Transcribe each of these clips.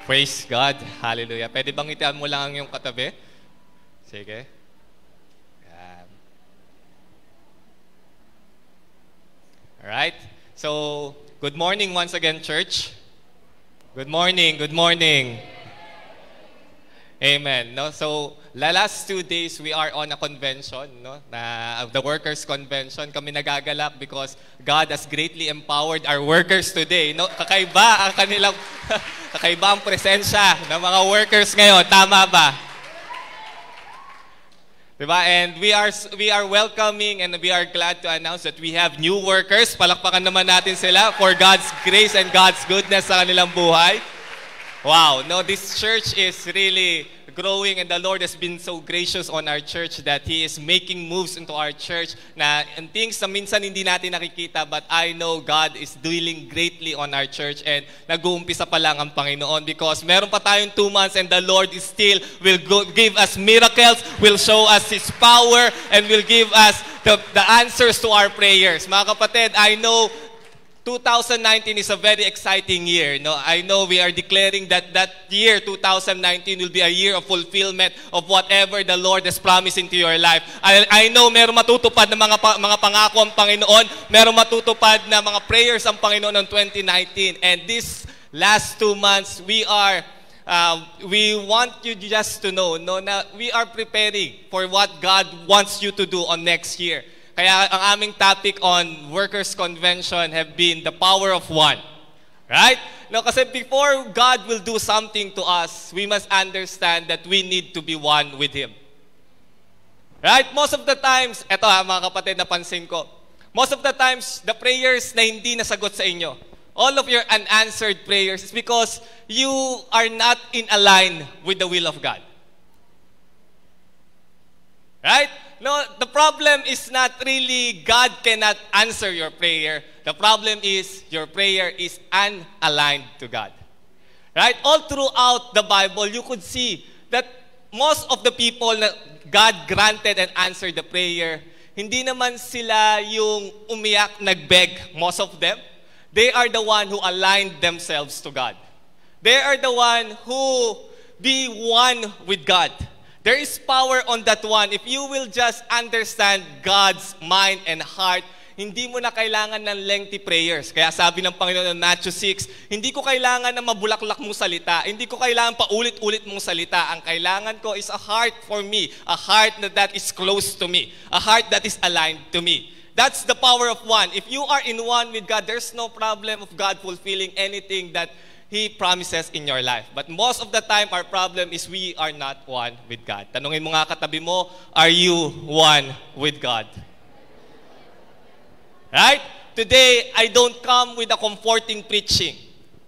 Praise God. Hallelujah. Pwede bang itian mo lang yung katabi? Sige. Yan. Alright. So, good morning once again, church. Good morning. Good morning. Amen. No? So, the last 2 days, we are on a convention, no? The workers' convention. Kami nagagalak because God has greatly empowered our workers today. No? Kakaiba ang kanilang, kakaiba ang presensya ng mga workers ngayon. Tama ba? Diba? And we are welcoming and we are glad to announce that we have new workers. Palakpakan naman natin sila for God's grace and God's goodness sa kanilang buhay. Wow, no, this church is really growing and the Lord has been so gracious on our church that He is making moves into our church na and things na minsan hindi natin nakikita, but I know God is dealing greatly on our church and nag-uumpisa pa lang ang Panginoon because meron pa tayong 2 months and the Lord is still will give us miracles, will show us His power, and will give us the answers to our prayers. Mga kapatid, I know 2019 is a very exciting year. No, I know we are declaring that year 2019 will be a year of fulfillment of whatever the Lord has promised into your life. I know meron matutupad na mga pangako ang Panginoon, meron matutupad na mga prayers ang Panginoon ng 2019. And this last 2 months we want you just to know, no, na we are preparing for what God wants you to do on next year. Kaya ang aming topic on Workers' Convention have been the power of one. Right? No, kasi before God will do something to us, we must understand that we need to be one with Him. Right? Most of the times, eto mga kapatid, napansin ko, most of the times, the prayers na hindi nasagot sa inyo, all of your unanswered prayers is because you are not in align with the will of God. Right? No, the problem is not really God cannot answer your prayer. The problem is your prayer is unaligned to God. Right? All throughout the Bible, you could see that most of the people that God granted and answered the prayer, hindi naman sila yung umiyak, nagbeg, most of them. They are the one who aligned themselves to God. They are the one who be one with God. There is power on that one. If you will just understand God's mind and heart, hindi mo na kailangan ng lengthy prayers. Kaya sabi ng Panginoon in Matthew 6, hindi ko kailangan na mabulaklak mong salita. Hindi ko kailangan pa ulit-ulit mong salita. Ang kailangan ko is a heart for me. A heart that is close to me. A heart that is aligned to me. That's the power of one. If you are in one with God, there's no problem of God fulfilling anything that He promises in your life. But most of the time, our problem is we are not one with God. Tanungin mo nga katabi mo, are you one with God? Right? Today, I don't come with a comforting preaching.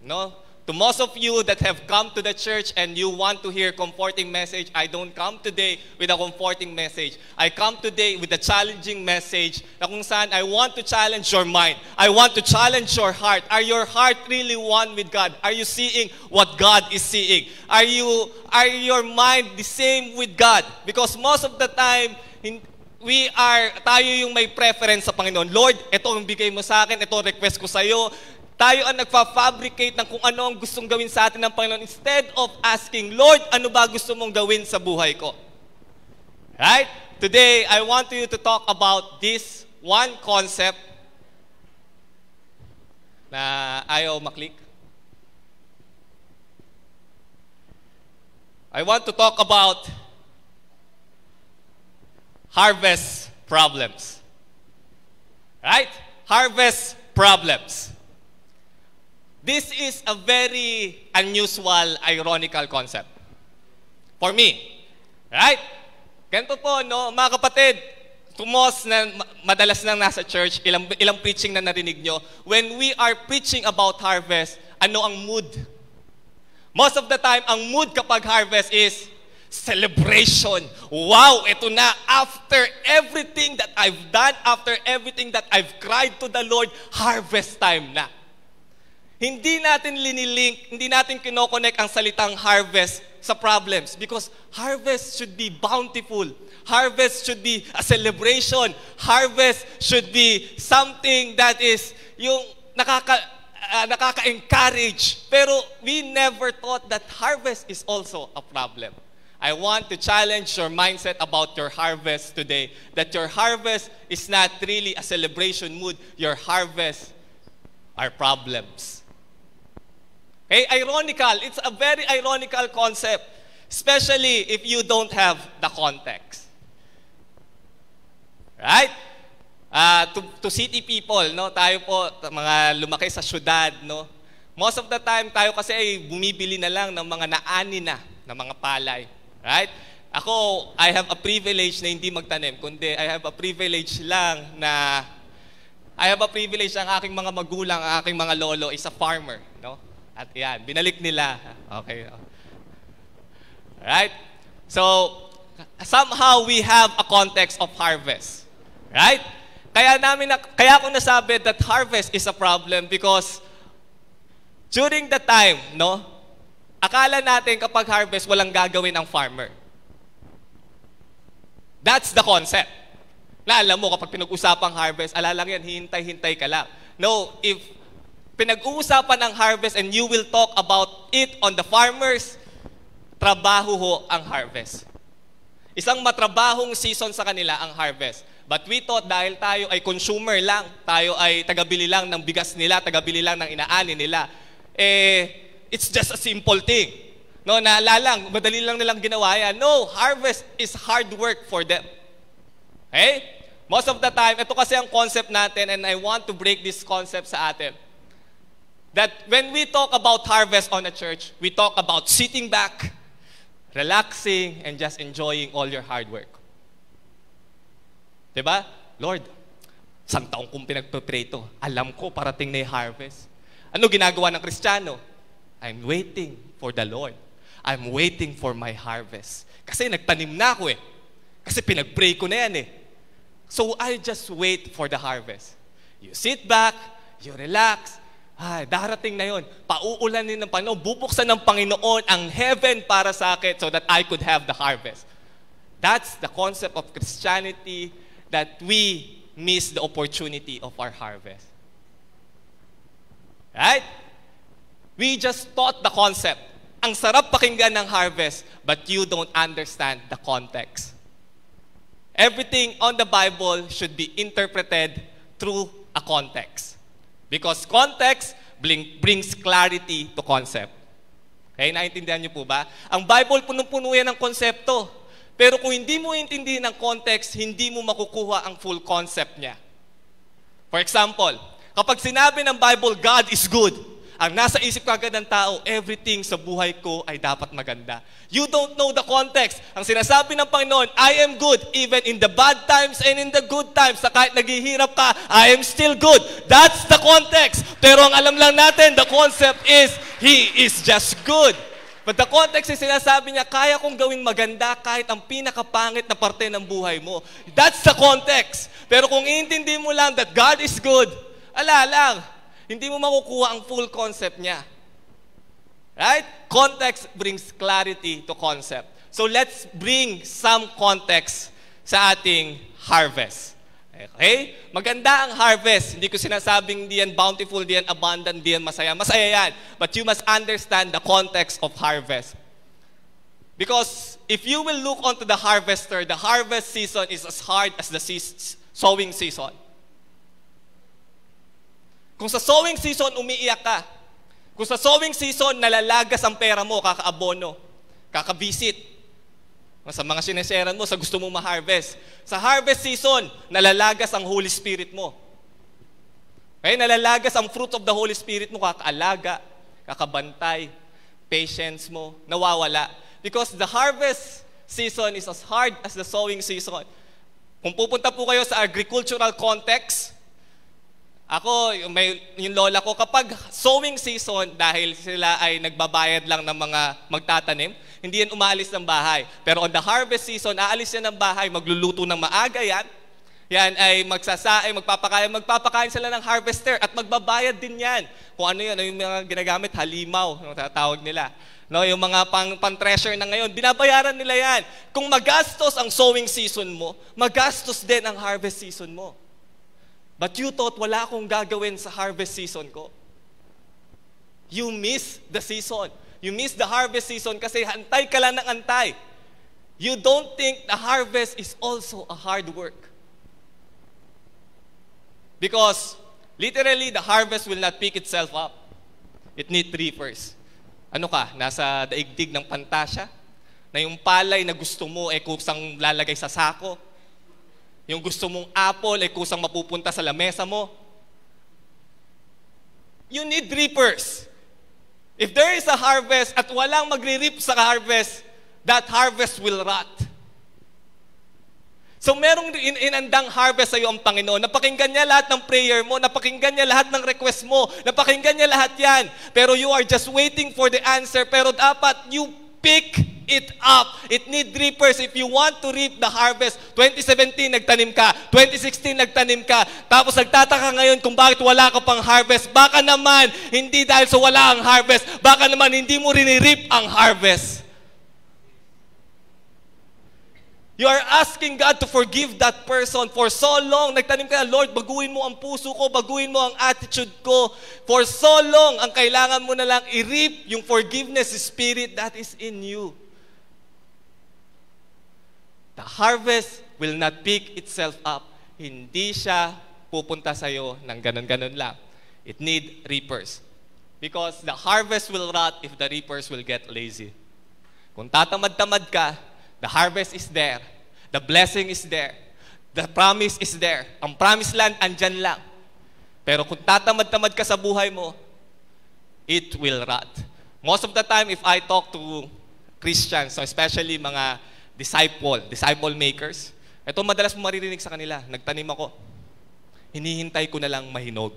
No? To most of you that have come to the church and you want to hear comforting message, I don't come today with a comforting message. I come today with a challenging message na kung saan I want to challenge your mind. I want to challenge your heart. Are your heart really one with God? Are you seeing what God is seeing? Are your mind the same with God? Because most of the time, tayo yung may preference sa Panginoon. Lord, ito ang bigay mo sa akin, ito request ko sa iyo. Tayo ang nagfa-fabricate ng kung ano ang gustong gawin sa atin ng Panginoon instead of asking, Lord, ano ba gusto mong gawin sa buhay ko? Right? Today, I want you to talk about this one concept na ayaw maklik. I want to talk about harvest problems. Right? Harvest problems. This is a very unusual, ironical concept. For me. Right? Ganito po, no? Mga kapatid, tumos na madalas nang nasa church, ilang preaching na narinig nyo, when we are preaching about harvest, ano ang mood? Most of the time, ang mood kapag harvest is celebration. Wow, ito na. After everything that I've done, after everything that I've cried to the Lord, harvest time na. Hindi natin linilink, hindi natin kinoconnect ang salitang harvest sa problems because harvest should be bountiful. Harvest should be a celebration. Harvest should be something that is yung nakaka-encourage. Pero we never thought that harvest is also a problem. I want to challenge your mindset about your harvest today. That your harvest is not really a celebration mood. Your harvest are problems. Okay, ironical. It's a very ironical concept. Especially if you don't have the context. Right? To city people, no? Tayo po, mga lumaki sa syudad, no? Most of the time, tayo kasi ay bumibili na lang ng mga naani na mga palay. Right? Ako, I have a privilege na hindi magtanim, kundi I have a privilege lang na ang aking mga magulang, ang aking mga lolo is a farmer, no? At yan, binalik nila. Okay. Right? So, somehow we have a context of harvest. Right? Kaya ako nasabi that harvest is a problem because during the time, no, akala natin kapag harvest, walang gagawin ang farmer. That's the concept. Na alam mo, kapag pinag-usapang harvest, lang yan, hintay-hintay ka lang. No, if pinag-uusapan ang harvest and you will talk about it on the farmers, trabaho ho ang harvest. Isang matrabahong season sa kanila ang harvest. But we thought dahil tayo ay consumer lang, tayo ay tagabili lang ng bigas nila, tagabili lang ng inaani nila, it's just a simple thing. No, naalalang, madali lang nilang ginawa yan. No, harvest is hard work for them. Okay? Most of the time, ito kasi ang concept natin and I want to break this concept sa atin. That when we talk about harvest on a church, we talk about sitting back, relaxing, and just enjoying all your hard work. Diba? Lord, isang taong kong pinagpapray ito. Alam ko, parating na yung harvest. Ano ginagawa ng Kristiyano? I'm waiting for the Lord. I'm waiting for my harvest. Kasi nagtanim na ako eh. Kasi pinagpray ko na yan eh. So I just wait for the harvest. You sit back, you relax. Ay, darating na yun. Pauulanin ng Panginoon. Bubuksan ng Panginoon ang heaven para sa akin so that I could have the harvest. That's the concept of Christianity, that we miss the opportunity of our harvest. Right? We just taught the concept. Ang sarap pakinggan ng harvest, but you don't understand the context. Everything on the Bible should be interpreted through a context. Because context brings clarity to concept. Okay, naintindihan niyo po ba? Ang Bible punong-puno yan ng konsepto. Pero kung hindi mo intindihin ang context, hindi mo makukuha ang full concept niya. For example, kapag sinabi ng Bible, God is good, ang nasa isip kagad ng tao, everything sa buhay ko ay dapat maganda. You don't know the context. Ang sinasabi ng Panginoon, I am good even in the bad times and in the good times. Sa kahit naghihirap ka, I am still good. That's the context. Pero ang alam lang natin, the concept is, He is just good. But the context is sinasabi niya, kaya kong gawing maganda kahit ang pinakapangit na parte ng buhay mo. That's the context. Pero kung iintindi mo lang that God is good, lang, hindi mo makukuha ang full concept niya. Right? Context brings clarity to concept. So let's bring some context sa ating harvest. Okay? Maganda ang harvest. Hindi ko sinasabing di yan bountiful, di yan abundant, di yan masaya. Masaya yan. But you must understand the context of harvest. Because if you will look onto the harvester, the harvest season is as hard as the sowing season. Kung sa sowing season, umiiyak ka. Kung sa sowing season, nalalagas ang pera mo, kakaabono, kakabisit. Sa mga sineseran mo, sa gusto mong ma-harvest. Sa harvest season, nalalagas ang Holy Spirit mo. Okay? Nalalagas ang fruit of the Holy Spirit mo, kakaalaga, kakabantay, patience mo, nawawala. Because the harvest season is as hard as the sowing season. Kung pupunta po kayo sa agricultural context, yung lola ko, kapag sowing season, dahil sila ay nagbabayad lang ng mga magtatanim, hindi yan umaalis ng bahay. Pero on the harvest season, aalis yan ng bahay, magluluto ng maaga yan. Yan ay magpapakain sila ng harvester at magbabayad din yan. Kung ano yan, yung mga ginagamit, halimaw, yung tatawag nila. No, yung mga pang-treasure na ngayon, binabayaran nila yan. Kung magastos ang sowing season mo, magastos din ang harvest season mo. But you thought, wala akong gagawin sa harvest season ko. you miss the season. You miss the harvest season kasi antay ka lang ng antay. You don't think the harvest is also a hard work. Because literally, the harvest will not pick itself up. It needs reapers. Ano ka? Nasa daigdig ng pantasya? Na yung palay na gusto mo ay kusang lalagay sa sako? Yung gusto mong apple ay kusang mapupunta sa lamesa mo? You need reapers. If there is a harvest at walang magre-reap sa harvest, that harvest will rot. So merong inandang harvest sa iyo ang Panginoon. Napakinggan niya lahat ng prayer mo, napakinggan niya lahat ng request mo, napakinggan niya lahat yan. Pero you are just waiting for the answer. Pero dapat you pick it up. It need reapers if you want to reap the harvest. 2017, nagtanim ka. 2016, nagtanim ka. Tapos nagtataka ngayon kung bakit wala ka pang harvest. Baka naman, hindi dahil sa wala ang harvest. Baka naman, hindi mo rin-reap ang harvest. You are asking God to forgive that person for so long. Nagtanim ka, Lord, baguhin mo ang puso ko, baguhin mo ang attitude ko. For so long, ang kailangan mo na lang i-reap yung forgiveness spirit that is in you. The harvest will not pick itself up. Hindi siya pupunta sa'yo ng ganun-ganun lang. It need reapers. Because the harvest will rot if the reapers will get lazy. Kung tatamad-tamad ka, the harvest is there. The blessing is there. The promise is there. Ang promised land, andyan lang. Pero kung tatamad-tamad ka sa buhay mo, it will rot. Most of the time, if I talk to Christians, so especially mga disciple makers, ito madalas mo maririnig sa kanila, nagtanim ako. Hinihintay ko na lang mahinog.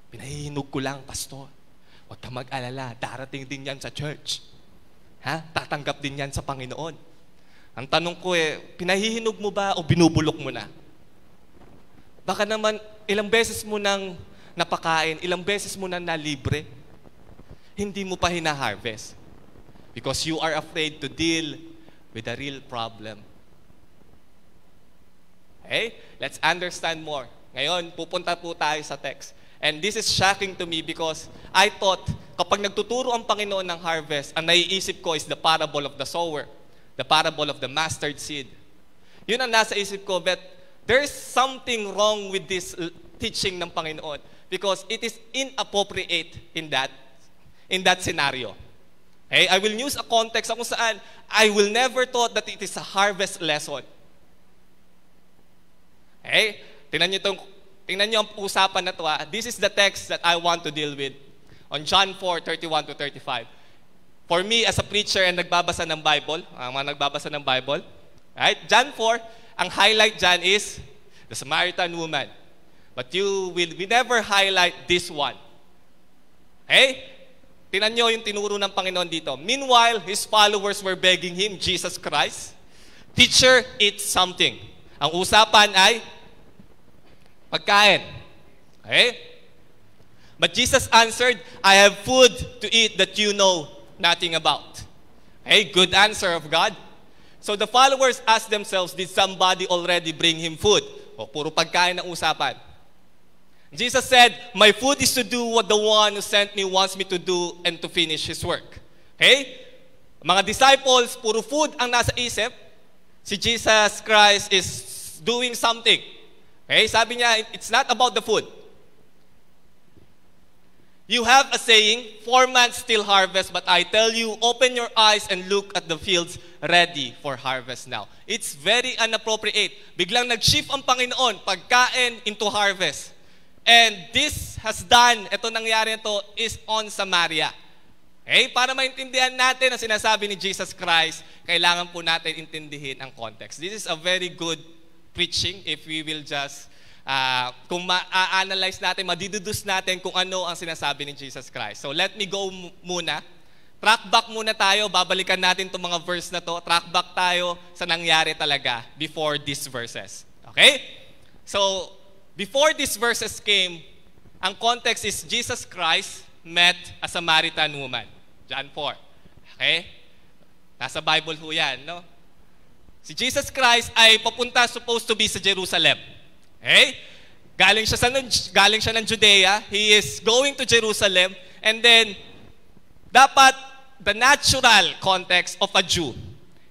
Pinahihinog ko lang, pastor. Huwag ka mag-alala, darating din yan sa church. Tatanggap din yan sa Panginoon. Ang tanong ko pinahihinog mo ba o binubulok mo na? Baka naman, ilang beses mo nang napakain, ilang beses mo nang nalibre, hindi mo pa hina-harvest. Because you are afraid to deal with the real problem. Okay? Let's understand more. Ngayon, pupunta po tayo sa text. And this is shocking to me because I thought, kapag nagtuturo ang Panginoon ng harvest, ang naiisip ko is the parable of the sower, the parable of the mustard seed. Yun ang nasa isip ko, but there is something wrong with this teaching ng Panginoon because it is inappropriate in that scenario. Okay? I will use a context kung saan I will never thought that it is a harvest lesson. Okay? Tingnan niyo ang usapan na to. This is the text that I want to deal with on John 4:31-35. For me, as a preacher and nagbabasa ng Bible, mga nagbabasa ng Bible, right? John 4, ang highlight dyan is the Samaritan woman. But we never highlight this one. Okay? Tingnan nyo yung tinuro ng Panginoon dito. Meanwhile, His followers were begging Him, Jesus Christ, Teacher, eat something. Ang usapan ay pagkain. Okay? But Jesus answered, I have food to eat that you know nothing about. Okay, good answer of God. So the followers asked themselves, did somebody already bring him food? O, puro pagkain ang usapan. Jesus said, my food is to do what the one who sent me wants me to do and to finish his work. Okay? Mga disciples, puro food ang nasa isip. Si Jesus Christ is doing something. Okay? Sabi niya, it's not about the food. You have a saying, 4 months still harvest, but I tell you, open your eyes and look at the fields ready for harvest now. It's very inappropriate. Biglang nag-shift ang Panginoon, pagkain into harvest. And this has done, ito nangyari ito, is on Samaria. Okay? Para maintindihan natin ang sinasabi ni Jesus Christ, kailangan po natin intindihin ang context. This is a very good preaching if we will just kung ma-analyze natin, madidudus natin kung ano ang sinasabi ni Jesus Christ. So let me go muna. Track back muna tayo. Babalikan natin itong mga verse na to. Track back tayo sa nangyari talaga before these verses. Okay? So, before these verses came, ang context is Jesus Christ met a Samaritan woman. John 4. Okay? Nasa Bible ho yan, no? Si Jesus Christ ay papunta supposed to be sa Jerusalem. Okay? Galing siya ng Judea. He is going to Jerusalem. And then, dapat the natural context of a Jew,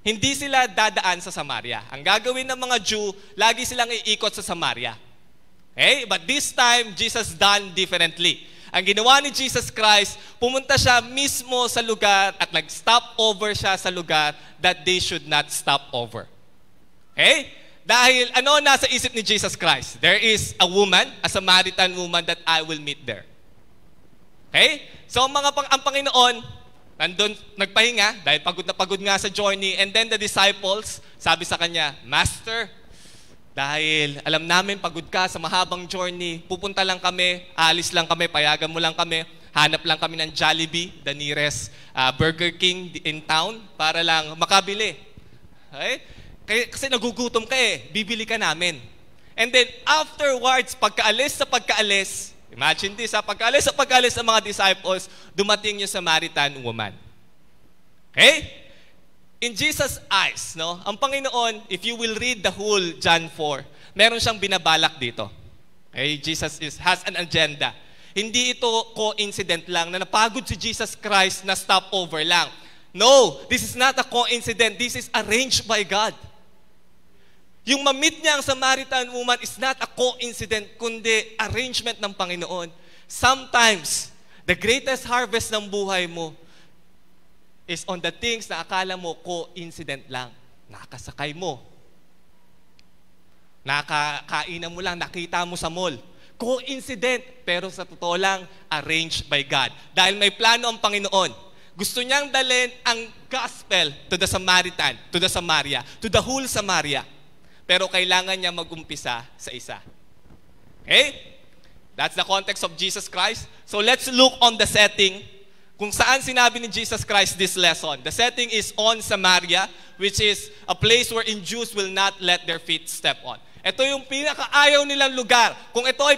hindi sila dadaan sa Samaria. Ang gagawin ng mga Jew, lagi silang iikot sa Samaria. Okay? But this time, Jesus done differently. Ang ginawa ni Jesus Christ, pumunta siya mismo sa lugar at nag-stop over siya sa lugar that they should not stop over. Okay? Dahil ano nasa isip ni Jesus Christ? There is a woman, a Samaritan woman that I will meet there. Okay? So ang Panginoon, nandun nagpahinga dahil pagod na pagod nga sa journey, and then the disciples, sabi sa kanya, Master, dahil alam namin pagod ka sa mahabang journey, pupunta lang kami, alis lang kami, payagan mo lang kami, hanap lang kami ng Jollibee, the nearest Burger King in town, para lang makabili. Okay? Kasi nagugutom ka bibili ka namin. And then afterwards, pagkaalis, imagine this, pagkaalis ng mga disciples, dumating yung Samaritan woman. Okay? In Jesus' eyes, no, ang Panginoon, if you will read the whole John 4, meron siyang binabalak dito. Okay? Jesus has an agenda. Hindi ito coincident lang na napagod si Jesus Christ na stopover lang. No, this is not a coincidence. This is arranged by God. Yung ma-meet niya ang Samaritan woman is not a coincidence, kundi arrangement ng Panginoon. Sometimes, the greatest harvest ng buhay mo is on the things na akala mo coincident lang. Nakasakay mo. Nakakainan mo lang, nakita mo sa mall. Coincident, pero sa totoo lang, arranged by God. Dahil may plano ang Panginoon. Gusto niyang dalhin ang gospel to the Samaritan, to the Samaria, to the whole Samaria. Pero kailangan niya mag-umpisa sa isa. Okay? That's the context of Jesus Christ. So let's look on the setting kung saan sinabi ni Jesus Christ this lesson. The setting is on Samaria, which is a place wherein Jews will not let their feet step on. Ito yung pinakaayaw nilang lugar. Kung ito ay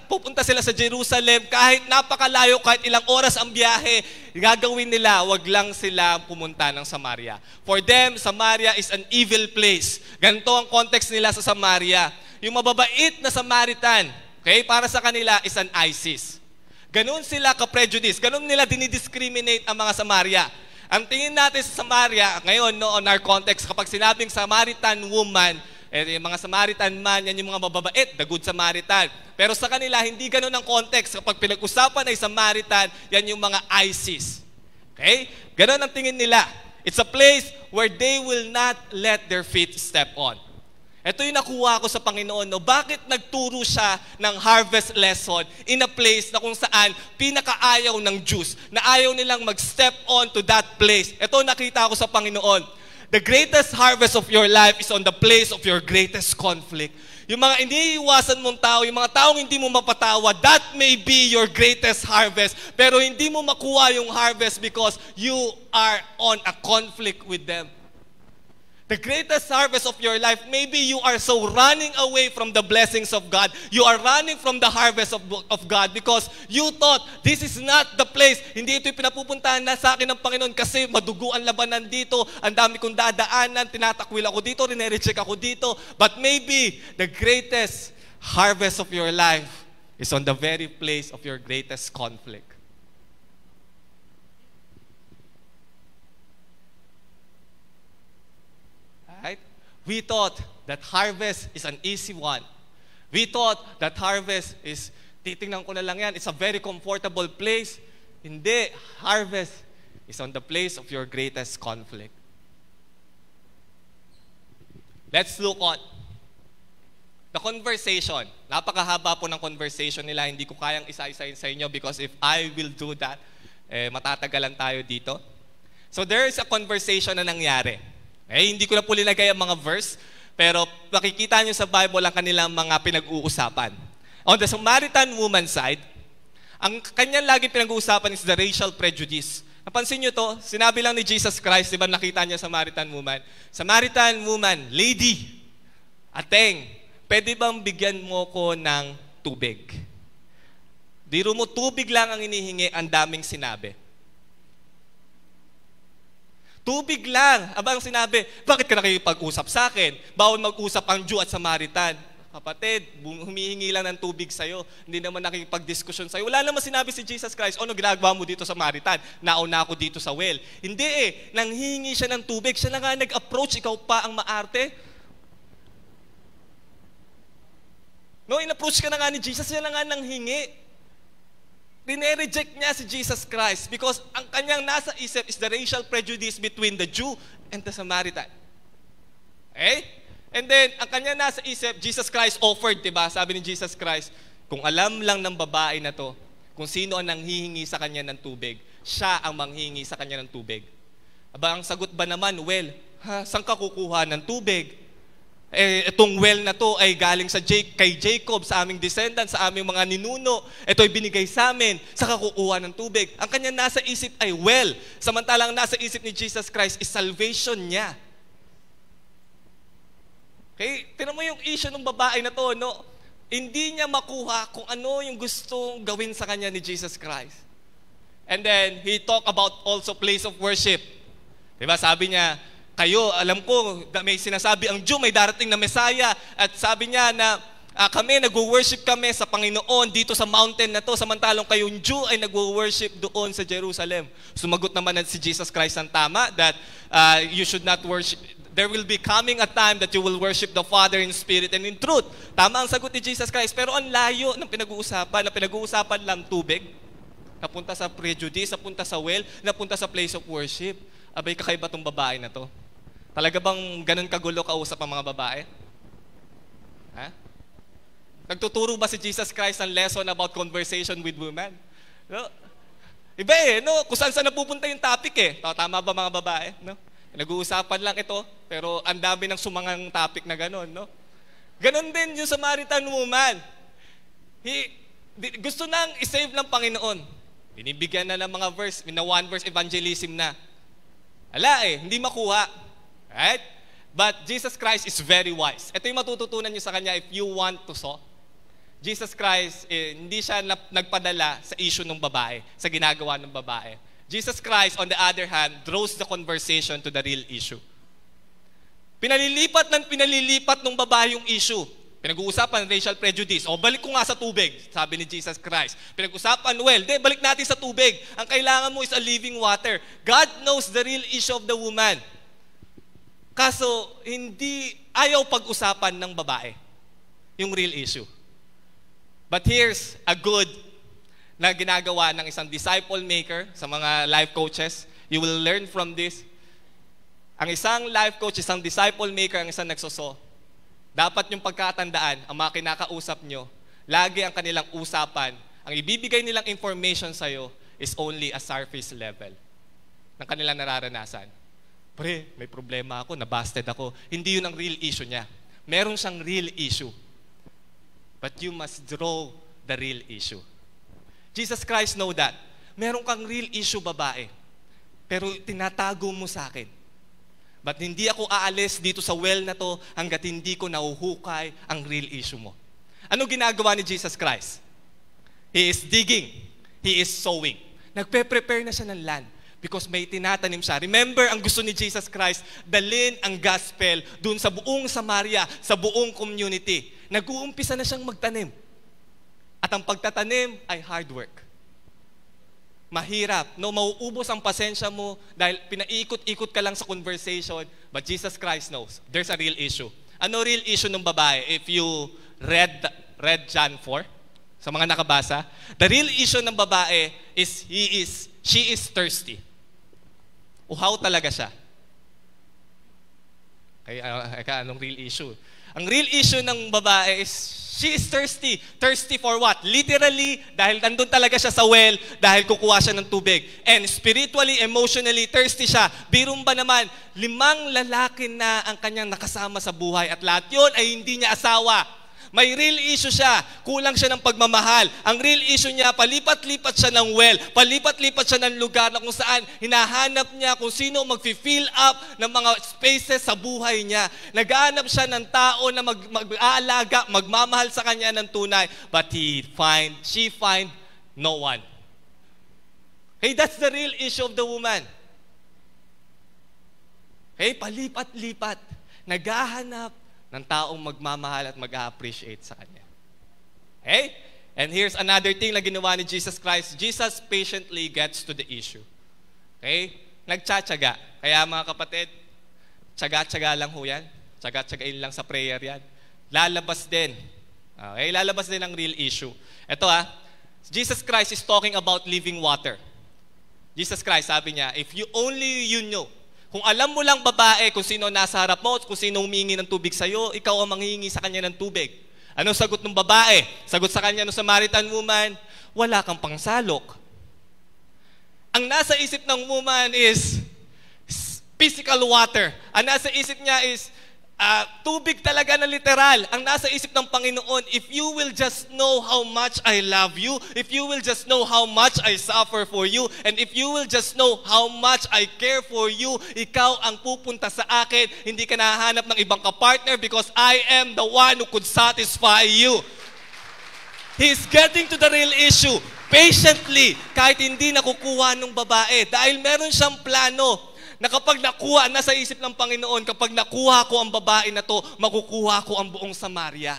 pupunta sila sa Jerusalem, kahit napakalayo, kahit ilang oras ang biyahe, gagawin nila, wag lang sila pumunta ng Samaria. For them, Samaria is an evil place. Ganito ang context nila sa Samaria. Yung mababait na Samaritan, okay, para sa kanila is an ISIS. Ganun sila ka-prejudice. Ganun nila dinidiscriminate ang mga Samaria. Ang tingin natin sa Samaria, ngayon, no, on our context, kapag sinabing Samaritan woman, yung mga Samaritan man, yan yung mga mababait, the good Samaritan. Pero sa kanila, hindi ganun ang context. Kapag pinag-usapan ay Samaritan, yan yung mga ISIS. Okay? Ganun ang tingin nila. It's a place where they will not let their feet step on. Ito yung nakuha ko sa Panginoon. No? Bakit nagturo siya ng harvest lesson in a place na kung saan pinakaayaw ng Jews, na ayaw nilang mag-step on to that place. Ito nakita ko sa Panginoon. The greatest harvest of your life is on the place of your greatest conflict. Yung mga iniiwasan mong tao, yung mga taong hindi mo mapatawa, that may be your greatest harvest. Pero hindi mo makuha yung harvest because you are on a conflict with them. The greatest harvest of your life, maybe you are so running away from the blessings of God. You are running from the harvest of God because you thought, this is not the place. Hindi ito yung pinapupuntahan na sa akin ng Panginoon kasi madugo ang labanan dito, ang dami kong dadaanan, tinatakwil ako dito, rinere-check ako dito. But maybe the greatest harvest of your life is on the very place of your greatest conflict. Right? We thought that harvest is an easy one. We thought that harvest is, titingnan ko na lang yan, it's a very comfortable place. Hindi. Harvest is on the place of your greatest conflict. Let's look on the conversation. Napakahaba po ng conversation nila. Hindi ko kayang isa-isahin sa inyo because if I will do that, matatagalan tayo dito. So there is a conversation na nangyari. Hindi ko na po linagay ang mga verse, pero makikita nyo sa Bible ang kanilang mga pinag-uusapan. On the Samaritan woman side, ang kanyang lagi pinag-uusapan is the racial prejudice. Napansin nyo to, sinabi lang ni Jesus Christ, di ba nakita niya Samaritan woman, lady, ateng, pwede bang bigyan mo ko ng tubig? Biro mo, tubig lang ang inihingi, ang daming sinabi. Tubig lang. Abang sinabi, bakit ka nakikipag-usap sa akin? Bawal mag-usap ang Jew at Samaritan. kapatid, humihingi lang ng tubig sa'yo. Hindi naman nakikipag-diskusyon sa'yo. Wala naman sinabi si Jesus Christ, ano ginagawa mo dito sa Samaritan? Nauna ako dito sa well. Hindi nanghihingi siya ng tubig. Siya na nga nag-approach, ikaw pa ang maarte. No, in-approach ka na nga ni Jesus, siya na nga nanghingi. Rine-reject niya si Jesus Christ because ang kanyang nasa isip is the racial prejudice between the Jew and the Samaritan. And then, ang kanyang nasa isip, Jesus Christ offered, diba? Sabi ni Jesus Christ, kung alam lang ng babae na to, kung sino ang nanghihingi sa kanya ng tubig, siya ang manghihingi sa kanya ng tubig. Aba, ang sagot ba naman, well, saan ka kukuha ng tubig? Itong well na to ay galing kay Jacob, sa aming descendants, sa aming mga ninuno. Ito ay binigay sa amin, sa kakukuha ng tubig. Ang kanya nasa isip ay well. Samantalang nasa isip ni Jesus Christ is salvation niya. Okay? Tignan mo yung issue ng babae na to, no? Hindi niya makuha kung ano yung gustong gawin sa kanya ni Jesus Christ. And then, he talked about also place of worship. Diba? Sabi niya, kayo, alam ko, may sinasabi ang Jew, may darating na Messiah. At sabi niya na kami, nag-worship kami sa Panginoon dito sa mountain na to. Samantalong kayong Jew ay nag-worship doon sa Jerusalem. Sumagot naman si Jesus Christ ang tama that you should not worship. There will be coming a time that you will worship the Father in spirit and in truth. Tama ang sagot ni Jesus Christ. Pero ang layo ng pinag-uusapan, na pinag-uusapan lang tubig. Napunta sa prejudice, napunta sa well, napunta sa place of worship. Abay, kakaiba tong babae na to. Talaga bang ganun kagulo kausap ang mga babae? Nagtuturo ba si Jesus Christ ng lesson about conversation with women? No? Iba no? Kung saan napupunta yung topic Tama ba mga babae? No? Nag-uusapan lang ito, pero ang dami ng sumangang topic na ganun, no? Ganun din yung Samaritan woman. Gusto nang isave ng Panginoon. Binibigyan na ng mga verse, na one verse evangelism na. Hindi makuha. Right? But Jesus Christ is very wise. Ito yung matututunan niyo sa Kanya if you want to sow. Jesus Christ, hindi siya nagpadala sa issue ng babae, sa ginagawa ng babae. Jesus Christ, on the other hand, draws the conversation to the real issue. Pinalilipat ng babae yung issue. Pinag-uusapan racial prejudice. Balik ko nga sa tubig, sabi ni Jesus Christ. Pinag-usapan, balik natin sa tubig. Ang kailangan mo is a living water. God knows the real issue of the woman. Kaso, ayaw pag-usapan ng babae yung real issue. But here's a good na ginagawa ng isang disciple maker sa mga life coaches. You will learn from this. Ang isang life coach, isang disciple maker, ang isang nagsoso. Dapat yung pagkatandaan, ang mga kinakausap nyo, lagi ang kanilang usapan, ang ibibigay nilang information sa'yo is only a surface level ng kanilang nararanasan. Pre, may problema ako, nabasted ako. Hindi yun ang real issue niya. Meron siyang real issue. But you must draw the real issue. Jesus Christ know that. Meron kang real issue, babae. Pero tinatago mo sa akin. But hindi ako aalis dito sa well na to hanggat hindi ko nahuhukay ang real issue mo. Ano ginagawa ni Jesus Christ? He is digging. He is sowing. Nagpe-prepare na siya ng land. Because may tinatanim siya. Remember, ang gusto ni Jesus Christ, dalhin ang gospel dun sa buong Samaria, sa buong community. Nag-uumpisa na siyang magtanim. At ang pagtatanim ay hard work. Mahirap. No, mauubos ang pasensya mo dahil pinaikot-ikot ka lang sa conversation. But Jesus Christ knows. There's a real issue. Ano real issue ng babae? If you read John 4, sa mga nakabasa, the real issue ng babae is she is thirsty. Uhaw talaga siya. Anong real issue? Ang real issue ng babae is she is thirsty. Thirsty for what? Literally, dahil nandun talaga siya sa well, dahil kukuha siya ng tubig. And spiritually, emotionally, thirsty siya. Birum ba naman, 5 lalaki na ang kanyang nakasama sa buhay at lahat yun ay hindi niya asawa. May real issue siya. Kulang siya ng pagmamahal. Ang real issue niya, palipat-lipat siya ng well. Palipat-lipat siya ng lugar na kung saan hinahanap niya kung sino mag-fill up ng mga spaces sa buhay niya. Naghahanap siya ng tao na mag-aalaga, magmamahal sa kanya ng tunay. But she find no one. Hey, that's the real issue of the woman. Hey, palipat-lipat. Naghahanap ng taong magmamahal at mag-appreciate sa Kanya. Okay? And here's another thing na ginawa ni Jesus Christ. Jesus patiently gets to the issue. Okay? Nagtsatsaga. Kaya mga kapatid, tsaga-tsaga lang ho yan. Tsaga-tsagain lang sa prayer yan. Lalabas din. Okay? Lalabas din ang real issue. Ito Jesus Christ is talking about living water. Jesus Christ, sabi niya, if you only you know, kung alam mo lang babae, kung sino nasa harap mo, kung sino humingi ng tubig sa'yo, ikaw ang manghingi sa kanya ng tubig. Anong sagot ng babae? Sagot sa kanya ng Samaritan woman, wala kang pangsalok. Ang nasa isip ng woman is physical water. Ang nasa isip niya is tubig talaga na literal. Ang nasa isip ng Panginoon, if you will just know how much I love you, if you will just know how much I suffer for you, and if you will just know how much I care for you, ikaw ang pupunta sa akin. Hindi ka nahahanap ng ibang kapartner because I am the one who could satisfy you. He's getting to the real issue. Patiently, kahit hindi nakukuha ng babae. Dahil meron siyang plano na kapag nakuha, nasa isip ng Panginoon, kapag nakuha ko ang babae na to, makukuha ko ang buong Samaria.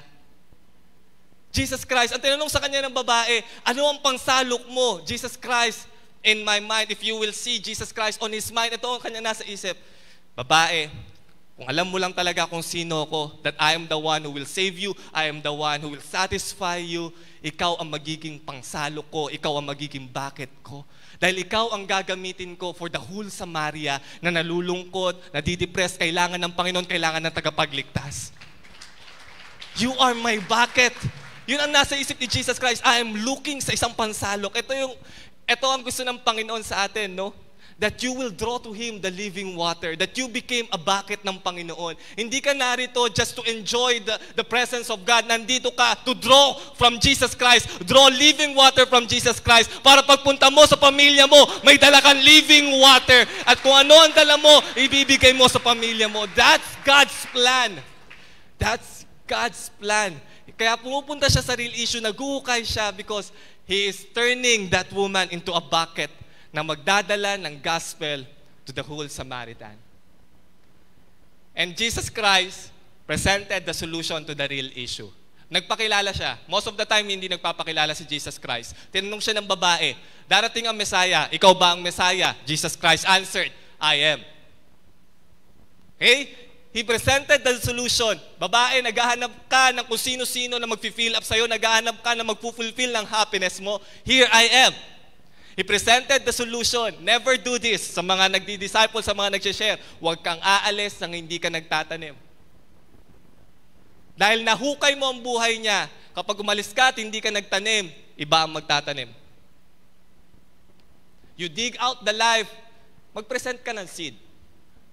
Jesus Christ, ang tinanong sa kanya ng babae, ano ang pangsalok mo? Jesus Christ, in my mind, if you will see Jesus Christ on his mind, ito ang kanya nasa isip. Babae, kung alam mo lang talaga kung sino ko, that I am the one who will save you, I am the one who will satisfy you, ikaw ang magiging pangsalok ko, ikaw ang magiging bucket ko. Dahil ikaw ang gagamitin ko for the whole Samaria na nalulungkot, nadidepress, kailangan ng Panginoon, kailangan ng tagapagligtas. You are my bucket. Yun ang nasa isip ni Jesus Christ. I am looking sa isang pansalok. Ito ang gusto ng Panginoon sa atin, no? That you will draw to Him the living water. That you became a bucket ng Panginoon. Hindi ka narito just to enjoy the presence of God. Nandito ka to draw from Jesus Christ. Draw living water from Jesus Christ. Para pagpunta mo sa pamilya mo, may dala kang living water. At kung ano ang dala mo, ibibigay mo sa pamilya mo. That's God's plan. That's God's plan. Kaya pumupunta siya sa real issue, naguhukay siya because He is turning that woman into a bucket na magdadala ng gospel to the whole Samaritan. And Jesus Christ presented the solution to the real issue. Nagpakilala siya. Most of the time, hindi nagpapakilala si Jesus Christ. Tinanong siya ng babae, darating ang Messiah. Ikaw ba ang Messiah? Jesus Christ answered, I am. Okay? He presented the solution. Babae, naghahanap ka ng kung sino-sino na mag-fill up sa'yo, naghahanap ka na mag-fulfill ng happiness mo. Here I am. He presented the solution. Never do this. Sa mga nagdi-disciple, sa mga nag-share, huwag kang aalis nang hindi ka nagtatanim. Dahil nahukay mo ang buhay niya, kapag umalis ka at hindi ka nagtanim, iba ang magtatanim. You dig out the life, mag-present ka ng seed.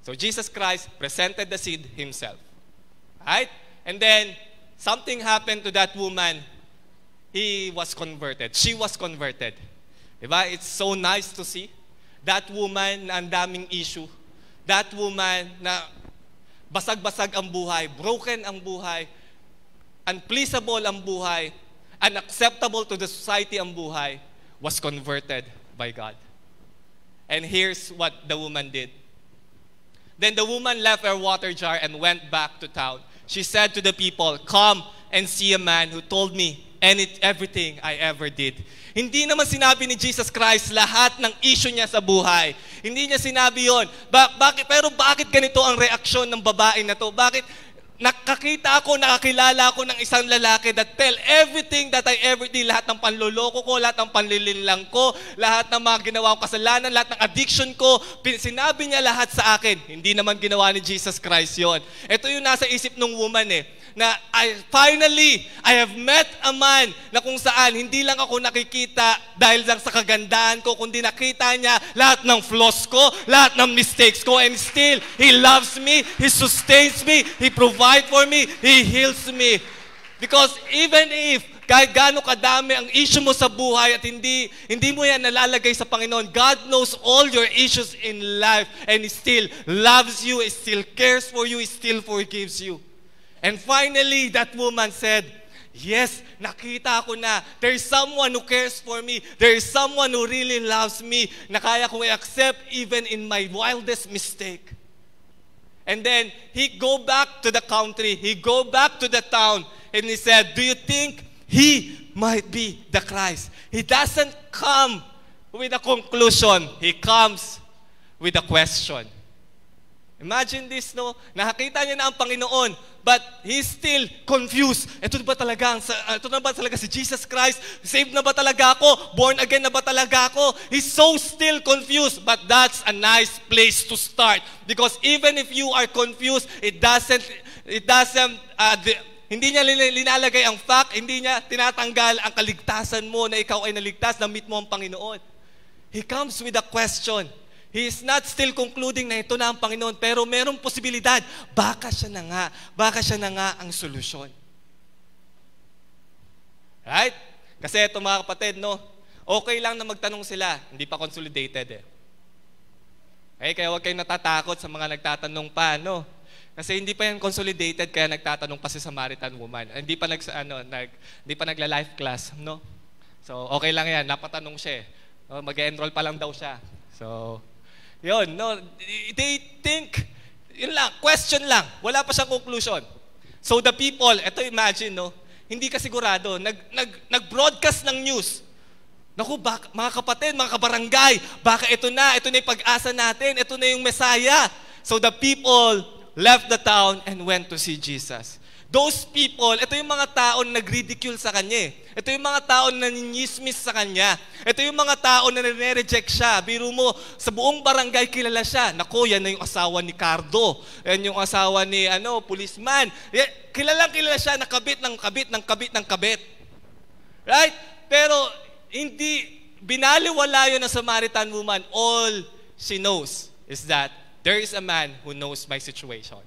So Jesus Christ presented the seed Himself. Right? And then, something happened to that woman. He was converted. She was converted. Diba? It's so nice to see. That woman na ang daming issue. That woman na basag-basag ang buhay, broken ang buhay, unpleasable ang buhay, unacceptable to the society ang buhay, was converted by God. And here's what the woman did. Then the woman left her water jar and went back to town. She said to the people, come and see a man who told me everything I ever did. Hindi naman sinabi ni Jesus Christ lahat ng issue niya sa buhay. Hindi niya sinabi yon. Pero bakit ganito ang reaksyon ng babae na to? Bakit nakakilala ako ng isang lalaki that tell everything that I ever did, lahat ng panloloko ko, lahat ng panlilinlang ko, lahat ng mga ginawa kong kasalanan, lahat ng addiction ko, sinabi niya lahat sa akin. Hindi naman ginawa ni Jesus Christ yon. Ito yung nasa isip ng woman na finally, I have met a man na kung saan hindi lang ako nakikita dahil lang sa kagandahan ko, kundi nakita niya lahat ng flaws ko, lahat ng mistakes ko, and still, He loves me, He sustains me, He provides for me, He heals me. Because even if kahit gaano kadami ang issue mo sa buhay at hindi mo yan nalalagay sa Panginoon, God knows all your issues in life and He still loves you, He still cares for you, He still forgives you. And finally, that woman said, yes, nakita ko na. There is someone who cares for me. There is someone who really loves me na kaya kong i-accept even in my wildest mistake. And then he go back to the country. He go back to the town. And he said, do you think he might be the Christ? He doesn't come with a conclusion. He comes with a question. Imagine this, no? Nakakita niya na ang Panginoon, but he's still confused. Ito na ba talaga si Jesus Christ? Saved na ba talaga ako? Born again na ba talaga ako? He's so still confused, but that's a nice place to start. Because even if you are confused, hindi niya linalagay ang fact, hindi niya tinatanggal ang kaligtasan mo na ikaw ay naligtas, na-meet mo ang Panginoon. He comes with a question. He is not still concluding na ito na ang Panginoon, pero merong posibilidad. Baka siya na nga ang solusyon. Right? Kasi ito mga kapatid, no? Okay lang na magtanong sila, hindi pa consolidated eh. Okay, kaya huwag kayong natatakot sa mga nagtatanong pa, no? Kasi hindi pa yan consolidated, kaya nagtatanong pa si Samaritan woman. Hindi pa nagla-life class, no? So, okay lang yan, napatanong siya eh. Mag-enroll pa lang daw siya. So, yun, no? They think, yun lang, question lang. Wala pa siyang conclusion. So the people, eto imagine, no? Hindi ka sigurado, nag-broadcast ng news. Naku, mga kapatid, mga kabarangay, baka ito na yung pag-asa natin, ito na yung Messiah. So the people left the town and went to see Jesus. Those people, ito yung mga tao na nag-ridicule sa kanya. Ito yung mga tao na ninyismis sa kanya. Ito yung mga tao na nire-reject siya. Biro mo, sa buong barangay kilala siya. Naku, yan na yung asawa ni Cardo. Yan yung asawa ni policeman. Kilala siya, nakabit ng kabit. Right? Pero hindi, binaliwala yun ng Samaritan woman. All she knows is that there is a man who knows my situation.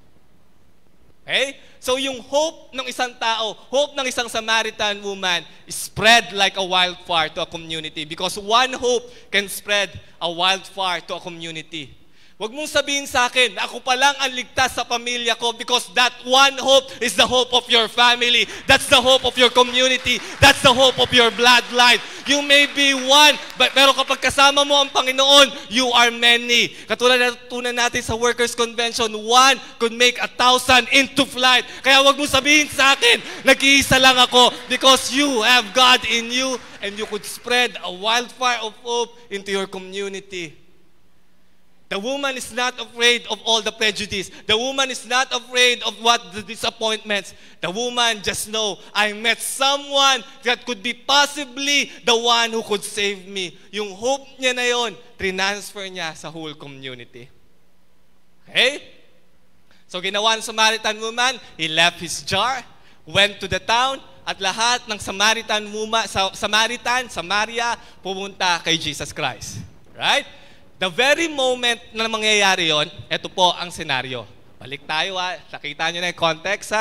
Okay? So yung hope ng isang tao, hope ng isang Samaritan woman spread like a wildfire to a community because one hope can spread a wildfire to a community. Huwag mong sabihin sa akin, ako pa lang ang ligtas sa pamilya ko because that one hope is the hope of your family. That's the hope of your community. That's the hope of your bloodline. You may be one, pero kapag kasama mo ang Panginoon, you are many. Katulad na tunan natin sa Workers' Convention, one could make 1,000 into flight. Kaya huwag mong sabihin sa akin, nag-iisa lang ako because you have God in you and you could spread a wildfire of hope into your community. The woman is not afraid of all the prejudice. The woman is not afraid of what the disappointments. The woman just know, I met someone that could be possibly the one who could save me. Yung hope niya na yon, transfer niya sa whole community. Okay? So ginawa ng Samaritan woman, he left his jar, went to the town, at lahat ng Samaria, pumunta kay Jesus Christ. Right? The very moment na mangyayari yon, ito po ang senaryo. Balik tayo nakita nyo na yung context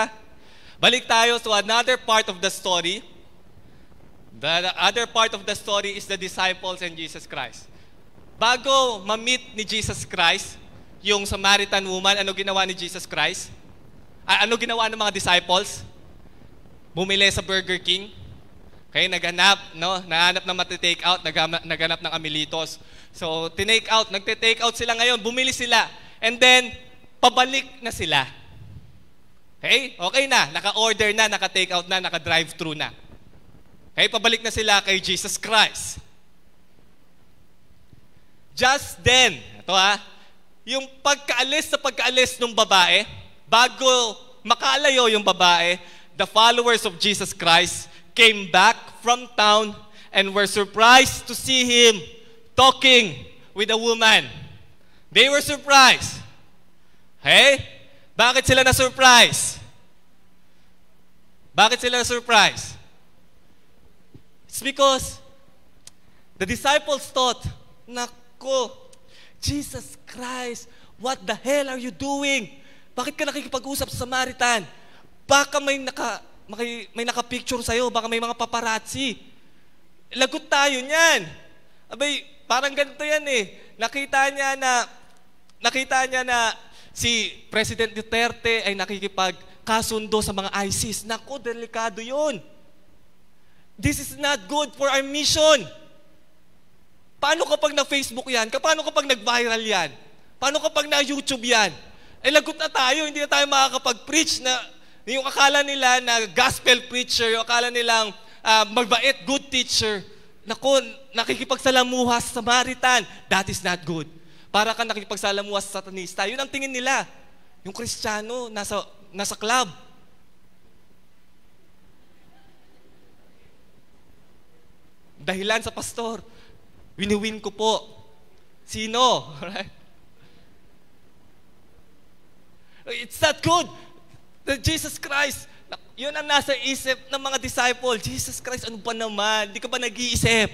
Balik tayo to another part of the story. The other part of the story is the disciples and Jesus Christ. Bago ma-meet ni Jesus Christ, yung Samaritan woman, ano ginawa ni Jesus Christ? Ano ginawa ng mga disciples? Bumili sa Burger King. Okay, naghanap ng mati-take out, naghanap ng Amelitos. So, nagte-take out sila ngayon, bumili sila. And then, pabalik na sila. Okay? Okay na, naka-order na, naka-take out na, naka-drive-thru na. Okay, pabalik na sila kay Jesus Christ. Just then, yung pagkaalis ng babae, bago makalayo yung babae, the followers of Jesus Christ came back from town and were surprised to see him talking with a woman. They were surprised. Hey? Bakit sila na-surprise? It's because the disciples thought, nako, Jesus Christ, what the hell are you doing? Bakit ka nakikipag-usap sa Samaritan? Baka may naka-picture sa'yo, baka may mga paparazzi. Lagot tayo niyan. Abay, parang ganito yan Nakita niya na si President Duterte ay nakikipagkasundo sa mga ISIS. Naku, delikado yun. This is not good for our mission. Paano kapag na-Facebook yan? Paano kapag nag-viral yan? Paano kapag na-YouTube yan? lagot na tayo, hindi na tayo makakapag-preach na yung akala nila na gospel preacher, yung akala nilang magbait, good teacher. Naku, nakikipagsalamuha sa Samaritan. That is not good. Para ka nakikipagsalamuha sa Satanista. Yun ang tingin nila. Yung Kristiyano, nasa club. Dahilan sa pastor, wini-win ko po. Sino? Right? It's not good. Jesus Christ, yun ang nasa isip ng mga disciple. Jesus Christ, ano ba naman? Hindi ka ba nag-iisip?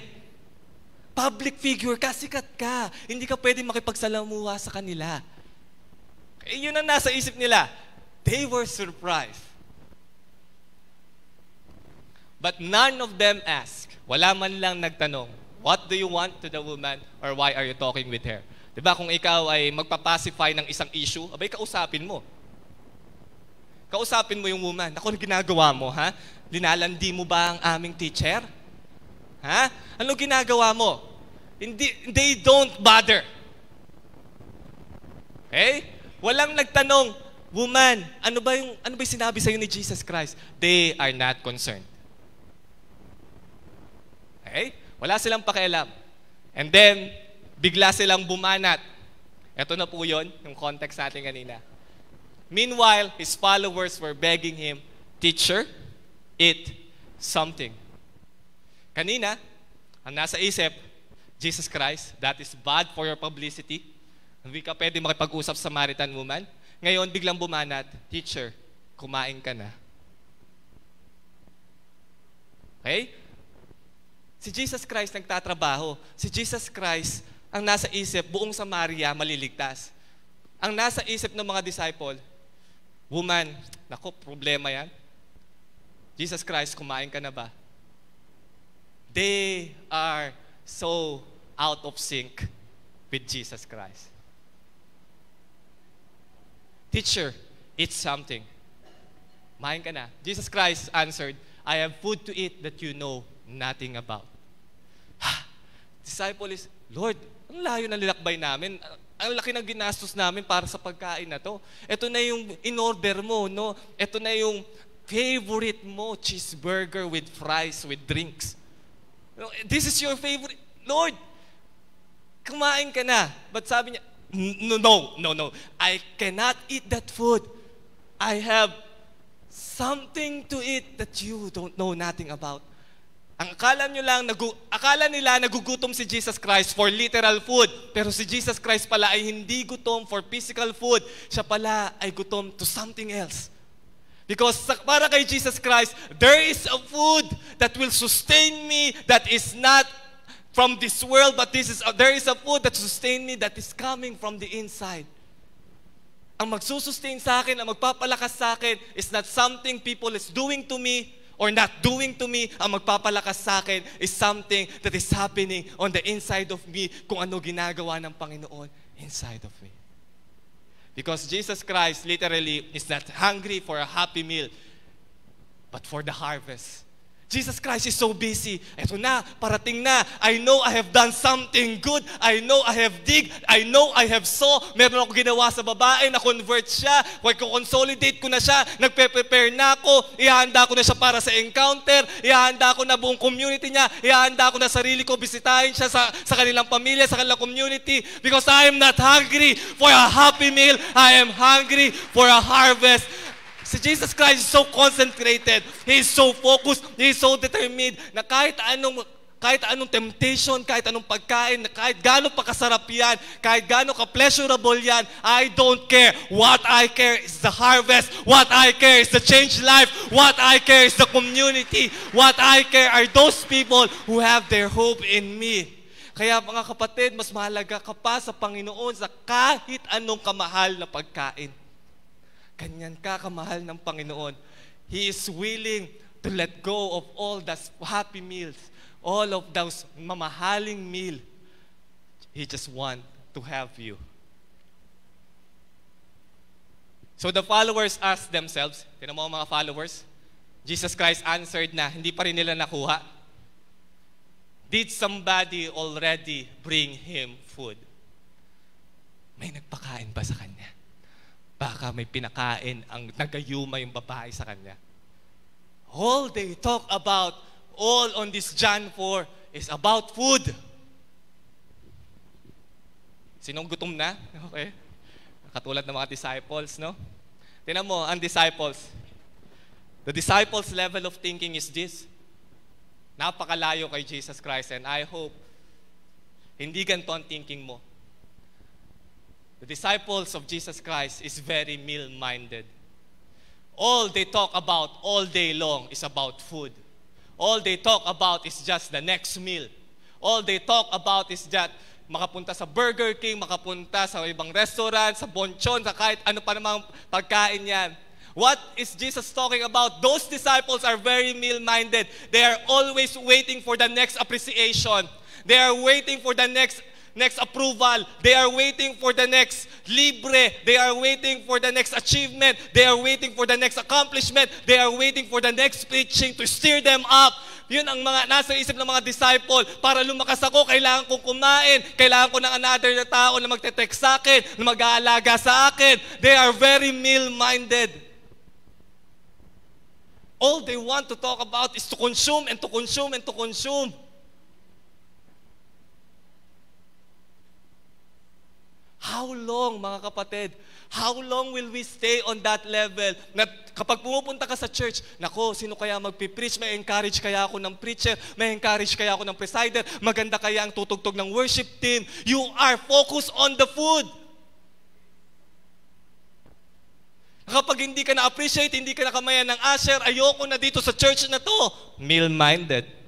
Public figure ka, sikat ka. Hindi ka pwede makipagsalamuha sa kanila. Yun ang nasa isip nila. They were surprised. But none of them asked. Wala man lang nagtanong, what do you want to the woman or why are you talking with her? Diba kung ikaw ay magpapacify ng isang issue, abay kausapin mo. Kausapin mo yung woman. Ako, ano ginagawa mo, ha? Linalandi mo ba ang aming teacher? Ha? Ano ginagawa mo? They don't bother. Okay? Walang nagtanong, woman, ano ba yung sinabi sa'yo ni Jesus Christ? They are not concerned. Okay? Wala silang pakialam. And then, bigla silang bumanat. Ito na po yun, yung context natin kanina. Meanwhile, his followers were begging him, Teacher, eat something. Kanina, ang nasa isip, Jesus Christ, that is bad for your publicity. Hindi ka pwede makipag-usap sa Samaritan woman. Ngayon, biglang bumanat, Teacher, kumain ka na. Okay? Si Jesus Christ nagtatrabaho. Si Jesus Christ, ang nasa isip, buong Samaria maliligtas. Ang nasa isip ng mga disciple, woman, naku, problema yan. Jesus Christ, kumain ka na ba? They are so out of sync with Jesus Christ. Teacher, eat something. Kumain ka na. Jesus Christ answered, I have food to eat that you know nothing about. Disciple is, Lord, ang layo ng nilakbay namin. Ang laki ng ginastos namin para sa pagkain na to. Ito na yung in-order mo, no? Ito na yung favorite mo, cheeseburger with fries, with drinks. This is your favorite. Lord, kumain ka na. But sabi niya, no. I cannot eat that food. I have something to eat that you don't know nothing about. Ang akala nila nagugutom si Jesus Christ for literal food. Pero si Jesus Christ pala ay hindi gutom for physical food. Siya pala ay gutom to something else. Because para kay Jesus Christ, there is a food that will sustain me that is not from this world, but there is a food that sustain me that is coming from the inside. Ang magsusustain sa akin, ang magpapalakas sa akin is not something people is doing to me or not doing to me. Ang magpapalakas sa akin is something that is happening on the inside of me, kung ano ginagawa ng Panginoon inside of me. Because Jesus Christ literally is not hungry for a happy meal, but for the harvest. Jesus Christ is so busy. Eto na, parating na. I know I have done something good. I know I have dig. I know I have saw. Meron ako ginawa sa babae, na-convert siya. Consolidate ko na siya. Nagpe-prepare na ako. Ihahanda ko na siya para sa encounter. Ihahanda ko na buong community niya. Ihahanda ko na sarili ko. Bisitahin siya sa kanilang pamilya, sa kanilang community. Because I am not hungry for a happy meal. I am hungry for a harvest. Si Jesus Christ is so concentrated, He is so focused, He is so determined na kahit anong temptation, kahit anong pagkain, kahit gaano pa kasarap yan, kahit gaano ka-pleasurable yan, I don't care. What I care is the harvest. What I care is the changed life. What I care is the community. What I care are those people who have their hope in me. Kaya mga kapatid, mas mahalaga ka pa sa Panginoon sa kahit anong kamahal na pagkain. Ganyan ka kamahal ng Panginoon. He is willing to let go of all those happy meals, all of those mamahaling meal. He just wants to have you. So the followers asked themselves, tinan mo mga followers, Jesus Christ answered na, hindi pa rin nila nakuha. Did somebody already bring him food? May nagpakain ba sa kanya? baka may pinakain ang nagayuma yung babae sa kanya. All they talk about, all on this John 4, is about food. Sinong gutom na? Okay. Katulad ng mga disciples, no? Tingnan mo, ang disciples. The disciples' level of thinking is this. Napakalayo kay Jesus Christ, and I hope hindi ganito ang thinking mo. The disciples of Jesus Christ is very meal-minded. All they talk about all day long is about food. All they talk about is just the next meal. All they talk about is just makapunta sa Burger King, makapunta sa ibang restaurant, sa Bonchon, sa kahit ano pa namang pagkain yan. What is Jesus talking about? Those disciples are very meal-minded. They are always waiting for the next appreciation. They are waiting for the next approval. They are waiting for the next libre. They are waiting for the next achievement. They are waiting for the next accomplishment. They are waiting for the next preaching to stir them up. Yun ang mga nasa isip ng mga disciple. Para lumakas ako, kailangan kong kumain. Kailangan ko ng another na tao na magte-text sa akin, na mag-aalaga sa akin. They are very meal-minded. All they want to talk about is to consume and to consume and to consume. How long, mga kapatid? How long will we stay on that level? Na kapag pumupunta ka sa church, nako, sino kaya magpipreach? May encourage kaya ako ng preacher? May encourage kaya ako ng presider? Maganda kaya ang tutugtog ng worship team? You are focused on the food. Kapag hindi ka na-appreciate, hindi ka nakamayan ng usher, ayoko na dito sa church na to. Meal-minded.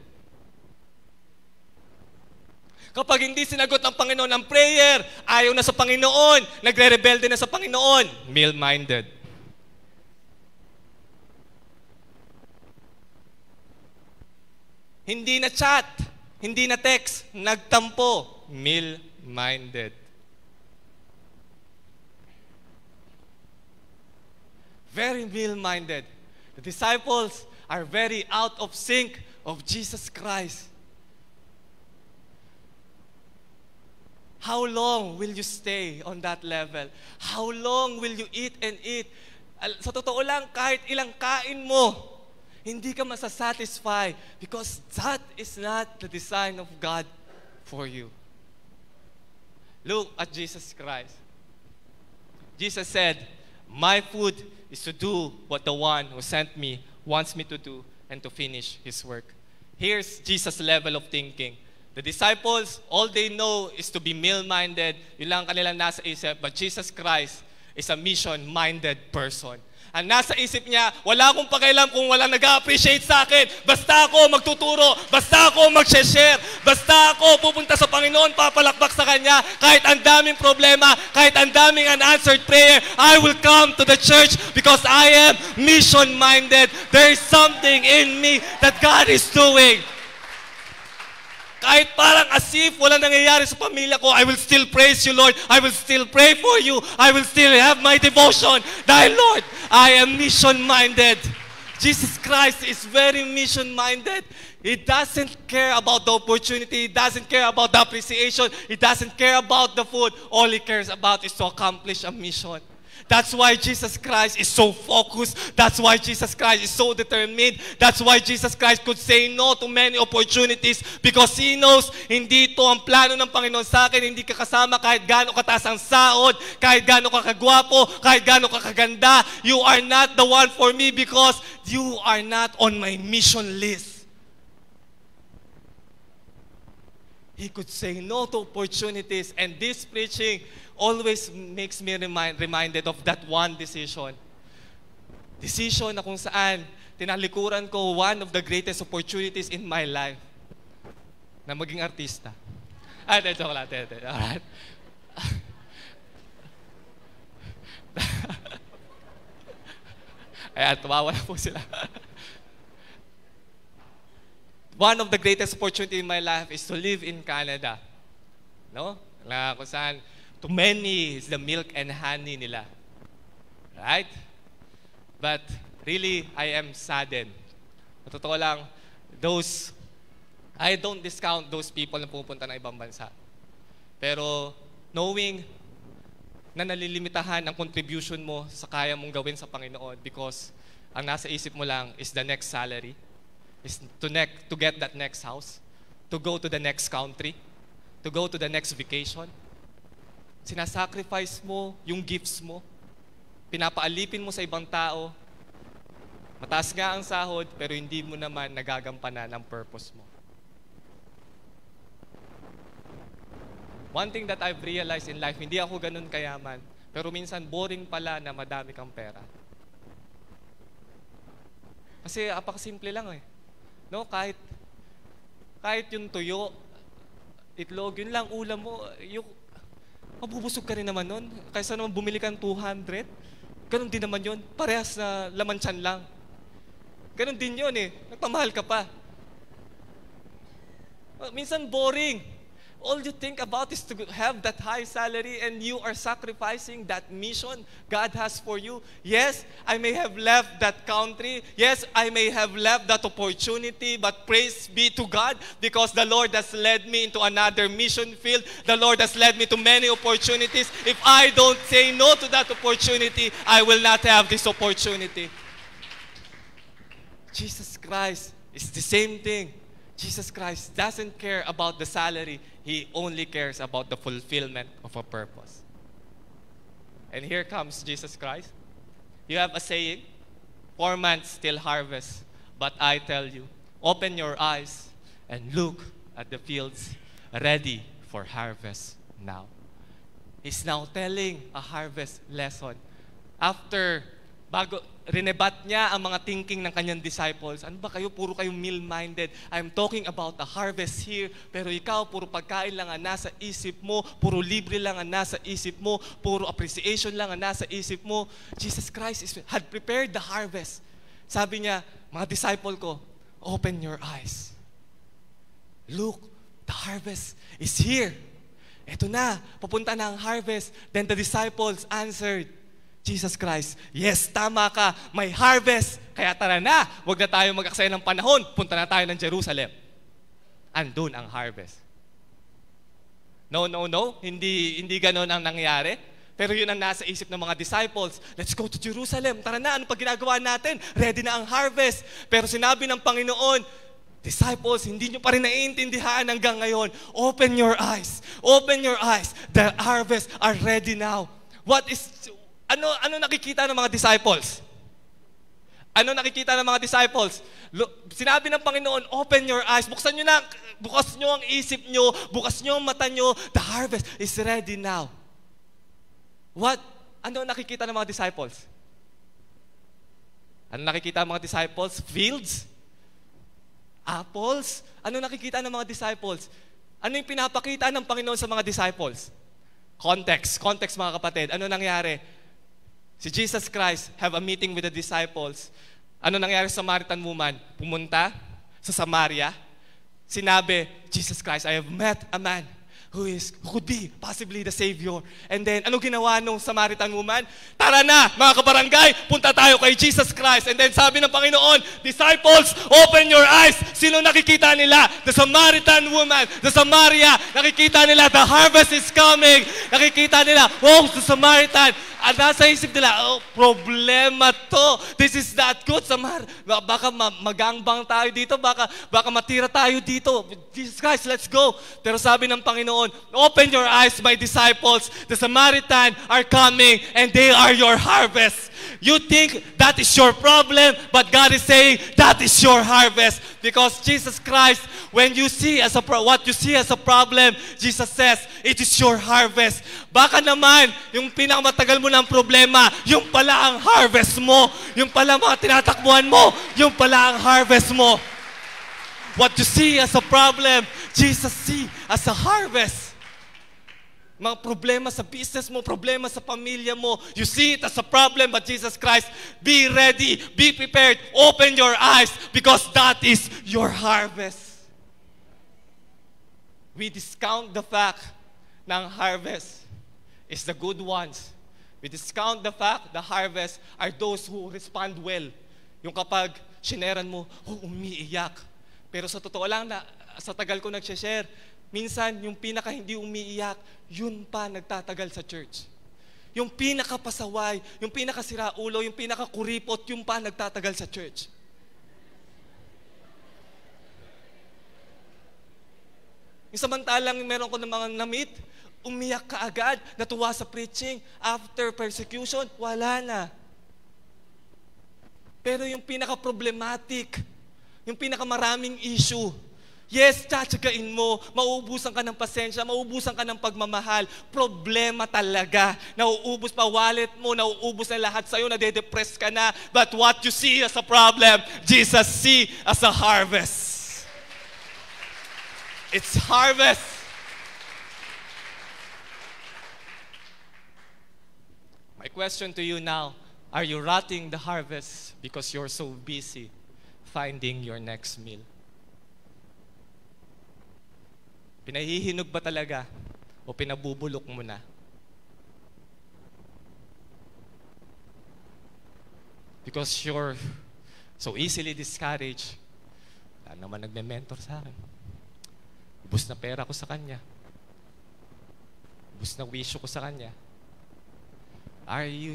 Kapag hindi sinagot ng Panginoon ang prayer, ayaw na sa Panginoon, nagre-rebelde na sa Panginoon, meal-minded. Hindi na chat, hindi na text, nagtampo, meal-minded. Very meal-minded. The disciples are very out of sync of Jesus Christ. How long will you stay on that level? How long will you eat and eat? Sa totoo lang, kahit ilang kain mo, hindi ka masasatisfy because that is not the design of God for you. Look at Jesus Christ. Jesus said, "My food is to do what the one who sent me wants me to do and to finish His work." Here's Jesus' level of thinking. The disciples, all they know is to be meal-minded. Yun lang kanilang nasa isip. But Jesus Christ is a mission-minded person. Ang nasa isip niya, wala akong pakialam kung walang nag-appreciate sa akin. Basta ako magtuturo. Basta ako mag-share. Basta ako pupunta sa Panginoon, papalakbak sa Kanya. Kahit ang daming problema, kahit ang daming unanswered prayer, I will come to the church because I am mission-minded. There is something in me that God is doing. Kahit parang as if wala nangyayari sa pamilya ko, I will still praise you, Lord. I will still pray for you. I will still have my devotion. Dahil, Lord, I am mission-minded. Jesus Christ is very mission-minded. He doesn't care about the opportunity. He doesn't care about the appreciation. He doesn't care about the food. All He cares about is to accomplish a mission. That's why Jesus Christ is so focused. That's why Jesus Christ is so determined. That's why Jesus Christ could say no to many opportunities because He knows hindi ito ang plano ng Panginoon sa akin. Hindi ka kasama kahit gaano kataas ang sahod, kahit gaano ka kagwapo, kahit gaano ka kaganda. You are not the one for me because you are not on my mission list. He could say no to opportunities, and this preaching always makes me reminded of that one decision. Decision na kung saan tinalikuran ko one of the greatest opportunities in my life na maging artista. Joke lang. Alright. Ayan, tumawa na po sila. One of the greatest opportunities in my life is to live in Canada. No? Na kung saan, to many is the milk and honey nila. Right? But really, I am saddened. Totoo lang, I don't discount those people na pupunta ng ibang bansa. Pero knowing na nalilimitahan ang contribution mo sa kaya mong gawin sa Panginoon because ang nasa isip mo lang is the next salary, is to get that next house, to go to the next country, to go to the next vacation. Sinasacrifice mo yung gifts mo, pinapaalipin mo sa ibang tao, mataas nga ang sahod, pero hindi mo naman nagagampanan ang purpose mo. One thing that I've realized in life, hindi ako ganun kayaman, pero minsan boring pala na madami kang pera. Kasi apakasimple lang eh. No, kahit yung tuyo, itlog, yun lang ulam mo, yung mabubusog ka rin naman nun. Kaysa naman bumili kang 200, ganun din naman yun. Parehas na laman tiyan lang. Ganun din yun eh. Nagpamahal ka pa. Minsan boring. All you think about is to have that high salary and you are sacrificing that mission God has for you. Yes, I may have left that country. Yes, I may have left that opportunity. But praise be to God because the Lord has led me into another mission field. The Lord has led me to many opportunities. If I don't say no to that opportunity, I will not have this opportunity. Jesus Christ is the same thing. Jesus Christ doesn't care about the salary. He only cares about the fulfillment of a purpose. And here comes Jesus Christ. You have a saying, 4 months till harvest. But I tell you, open your eyes and look at the fields ready for harvest now. He's now telling a harvest lesson. Bago rinebat niya ang mga thinking ng kanyang disciples. Ano ba kayo? Puro kayo meal-minded. I'm talking about the harvest here. Pero ikaw, puro pagkain lang ang nasa isip mo. Puro libre lang ang nasa isip mo. Puro appreciation lang ang nasa isip mo. Jesus Christ had prepared the harvest. Sabi niya, mga disciple ko, open your eyes. Look, the harvest is here. Ito na, papunta na ang harvest. Then the disciples answered, Jesus Christ, yes, tama ka, may harvest. Kaya tara na, huwag na tayo mag-aksaya ng panahon, punta na tayo ng Jerusalem. Andun ang harvest. No, hindi ganon ang nangyari. Pero yun ang nasa isip ng mga disciples. Let's go to Jerusalem. Tara na, ano pa ginagawa natin? Ready na ang harvest. Pero sinabi ng Panginoon, disciples, hindi nyo pa rin naiintindihan hanggang ngayon. Open your eyes. Open your eyes. The harvest are ready now. Ano nakikita ng mga disciples? Ano nakikita ng mga disciples? Sinabi ng Panginoon, open your eyes. Bukas nyo ang isip nyo, bukas nyo ang mata nyo. The harvest is ready now. Ano nakikita ng mga disciples? Ano nakikita ng mga disciples? Fields? Apples? Ano nakikita ng mga disciples? Ano yung pinapakita ng Panginoon sa mga disciples? Context mga kapatid. Ano nangyari? Si Jesus Christ have a meeting with the disciples. Ano nangyari sa Samaritan woman? Pumunta sa Samaria. Sinabi, Jesus Christ, I have met a man who could be possibly the Savior. And then, ano ginawa nung Samaritan woman? Tara na, mga kabarangay, punta tayo kay Jesus Christ. And then sabi ng Panginoon, disciples, open your eyes. Sino nakikita nila? The Samaritan woman, the Samaria. Nakikita nila, the harvest is coming. Nakikita nila, the Samaritan. At nasa isip nila, problema to. This is not good. Baka magangbang tayo dito. Baka matira tayo dito. Jesus Christ, let's go. Pero sabi ng Panginoon, open your eyes, my disciples. The Samaritan are coming and they are your harvest. You think that is your problem, but God is saying that is your harvest. Because Jesus Christ, when you see what you see as a problem, Jesus says, it is your harvest. Baka naman, yung pinakamatagal mo ng problema, yung pala ang harvest mo. Yung pala mga tinatakbuhan mo, yung pala ang harvest mo. What you see as a problem, Jesus see as a harvest. Mga problema sa business mo, problema sa pamilya mo, you see it as a problem, but Jesus Christ, be ready, be prepared, open your eyes, because that is your harvest. We discount the fact na ang harvest is the good ones. We discount the fact the harvest are those who respond well. Yung kapag shineran mo, umiiyak. Pero sa totoo lang, sa tagal ko nag-share, minsan yung pinaka hindi umiiyak, yun pa nagtatagal sa church. Yung pinakapasaway, yung pinakasiraulo, yung pinakakuripot, yung pa nagtatagal sa church. Yung samantalang meron ko ng mga na-meet, umiyak ka agad, natuwa sa preaching, after persecution, wala na. Pero yung pinaka-problematic, yung pinaka-maraming issue, yes, tsatsagain mo, mauubusan ka ng pasensya, mauubusan ka ng pagmamahal. Problema talaga. Nauubos pa wallet mo, nauubos na lahat sa'yo, nade-depress ka na. But what you see as a problem, Jesus see as a harvest. It's harvest. My question to you now, are you rotting the harvest because you're so busy finding your next meal? Pinahihinog ba talaga o pinabubulok mo na? Because you're so easily discouraged. Wala naman nagme-mentor sa akin. Ubus na pera ko sa kanya. Ubus na wisyo ko sa kanya. Are you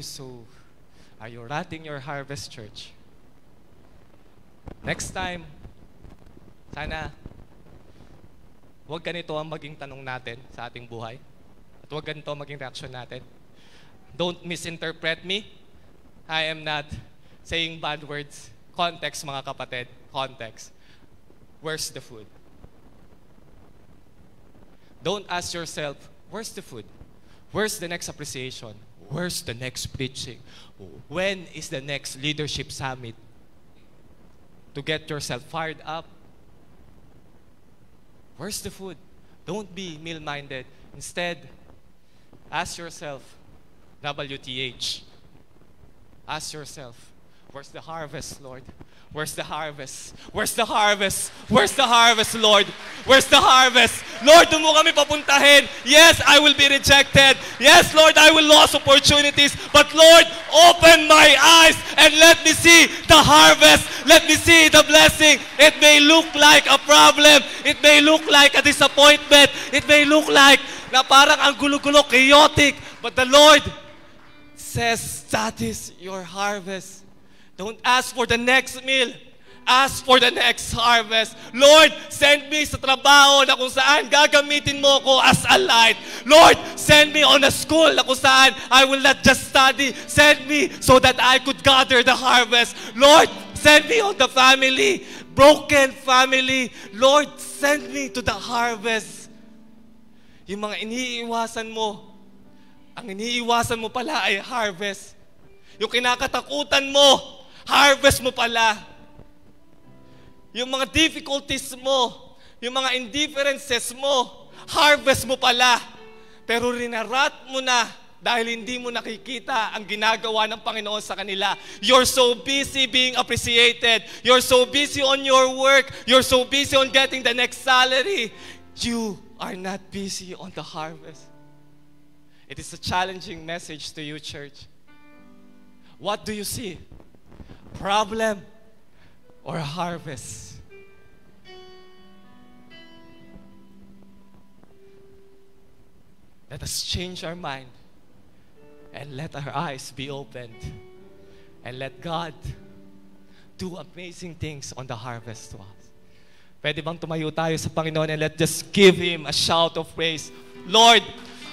rotting your harvest, church? Next time, sana huwag ganito ang maging tanong natin sa ating buhay. At huwag ganito ang maging reaction natin. Don't misinterpret me. I am not saying bad words. Context, mga kapatid. Context. Where's the food? Don't ask yourself, where's the food? Where's the next appreciation? Where's the next preaching? When is the next leadership summit? To get yourself fired up. Where's the food? Don't be meal-minded. Instead, ask yourself, WTH. Ask yourself, where's the harvest, Lord? Where's the harvest? Where's the harvest? Where's the harvest, Lord? Where's the harvest? Lord, doon mo kami papuntahin. Yes, I will be rejected. Yes, Lord, I will lose opportunities. But Lord, open my eyes and let me see the harvest. Let me see the blessing. It may look like a problem. It may look like a disappointment. It may look like na parang ang gulo-gulo, chaotic. But the Lord says, that is your harvest. Don't ask for the next meal. Ask for the next harvest. Lord, send me sa trabaho na kung saan gagamitin mo ko as a light. Lord, send me on a school na kung saan I will not just study. Send me so that I could gather the harvest. Lord, send me on the family, broken family. Lord, send me to the harvest. Yung mga iniiwasan mo, ang iniiwasan mo pala ay harvest. Yung kinakatakutan mo, harvest mo pala. Yung mga difficulties mo, yung mga indifferences mo, harvest mo pala. Pero rinarat mo na dahil hindi mo nakikita ang ginagawa ng Panginoon sa kanila. You're so busy being appreciated. You're so busy on your work. You're so busy on getting the next salary. You are not busy on the harvest. It is a challenging message to you, church. What do you see? Problem or harvest? Let us change our mind and let our eyes be opened and let God do amazing things on the harvest to us. Pwede bang tumayo tayo sa Panginoon and let's just give Him a shout of praise. Lord,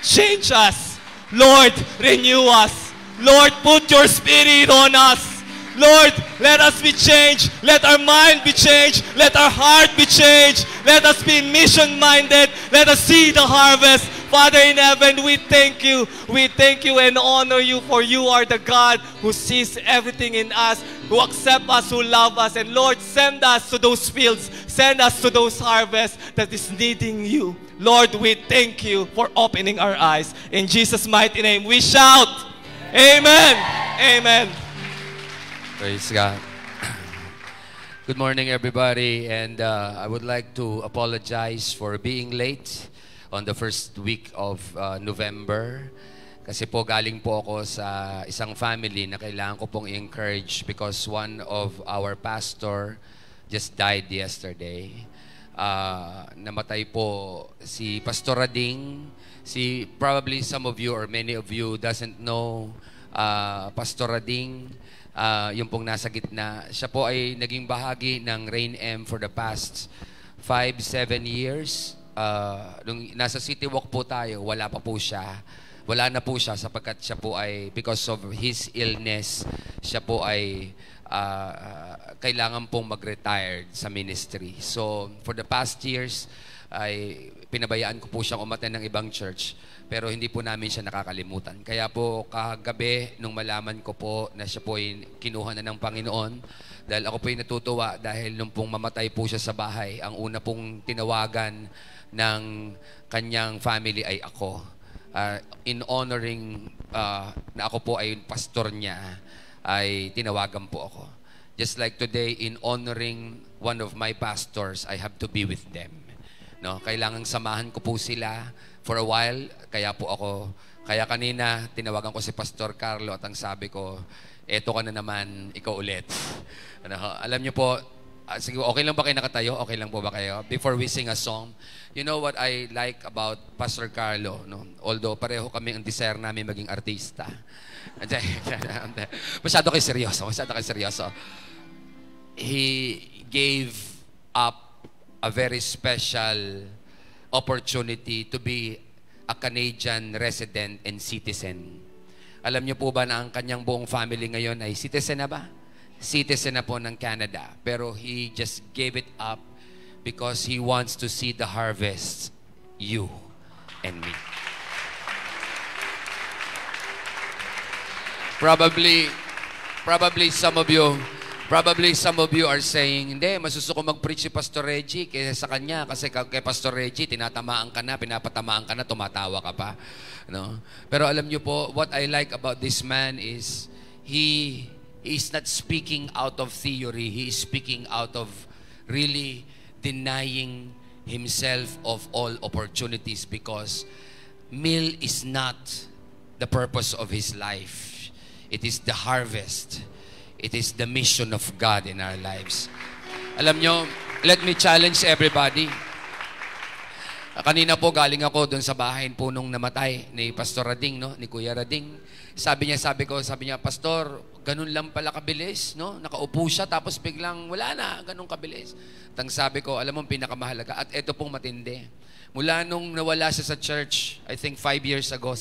change us. Lord, renew us. Lord, put your Spirit on us. Lord, let us be changed. Let our mind be changed. Let our heart be changed. Let us be mission-minded. Let us see the harvest. Father in heaven, we thank you. We thank you and honor you, for you are the God who sees everything in us, who accepts us, who loves us. And Lord, send us to those fields. Send us to those harvests that is needing you. Lord, we thank you for opening our eyes. In Jesus' mighty name, we shout, Amen. Amen. Praise God. Good morning, everybody. And I would like to apologize for being late on the first week of November. Kasi po galing po ako sa isang family na kailangan ko pong encourage because one of our pastor just died yesterday. namatay po si Pastor Rading. Probably some of you or many of you doesn't know Pastor Rading. Yung pong nasa gitna. Siya po ay naging bahagi ng Rain M for the past 5-7 years. Nung nasa City Walk po tayo, wala pa po siya. Wala na po siya sapagkat siya po ay, because of his illness, siya po ay kailangan pong mag-retired sa ministry. So, for the past years, ay pinabayaan ko po siyang umattend ng ibang church, pero hindi po namin siya nakakalimutan. Kaya po, kagabi, nung malaman ko po na siya po ay kinuha na ng Panginoon, dahil ako po ay natutuwa dahil nung pong mamatay po siya sa bahay, ang una pong tinawagan ng kanyang family ay ako. In honoring na ako po ay pastor niya, ay tinawagan po ako. Just like today, in honoring one of my pastors, I have to be with them. No, kailangang samahan ko po sila for a while. Kaya kanina tinawagan ko si Pastor Carlo at ang sabi ko, eto ka na naman, ikaw ulit. Alam niyo po, sige, okay lang ba kayo nakatayo? Okay lang po ba kayo? Before we sing a song, you know what I like about Pastor Carlo, no? Although pareho kami ang desire namin maging artista. Masyado kayo seryoso. He gave up a very special opportunity to be a Canadian resident and citizen. Alam niyo po ba na ang kanyang buong family ngayon ay citizen na ba? Citizen na po ng Canada. Pero he just gave it up because he wants to see the harvest, you and me. Probably some of you are saying, hindi, masusuko mag-preach si Pastor Reggie kaysa sa kanya. Kasi kay Pastor Reggie, pinapatamaan ka na, tumatawa ka pa. No? Pero alam niyo po, what I like about this man is, he is not speaking out of theory. He is speaking out of really denying himself of all opportunities because meal is not the purpose of his life. It is the harvest. It is the mission of God in our lives. Alam nyo, let me challenge everybody. Kanina po galing ako doon sa bahay po nung namatay ni Pastor Rading, no? Ni Kuya Rading. Sabi niya, Pastor, ganun lang pala kabilis, no? Nakaupo siya tapos biglang wala na, ganun kabilis. Tang sabi ko, alam mo pinakamahalaga at ito pong matindi. Mula nung nawala siya sa church, I think 6 years ago,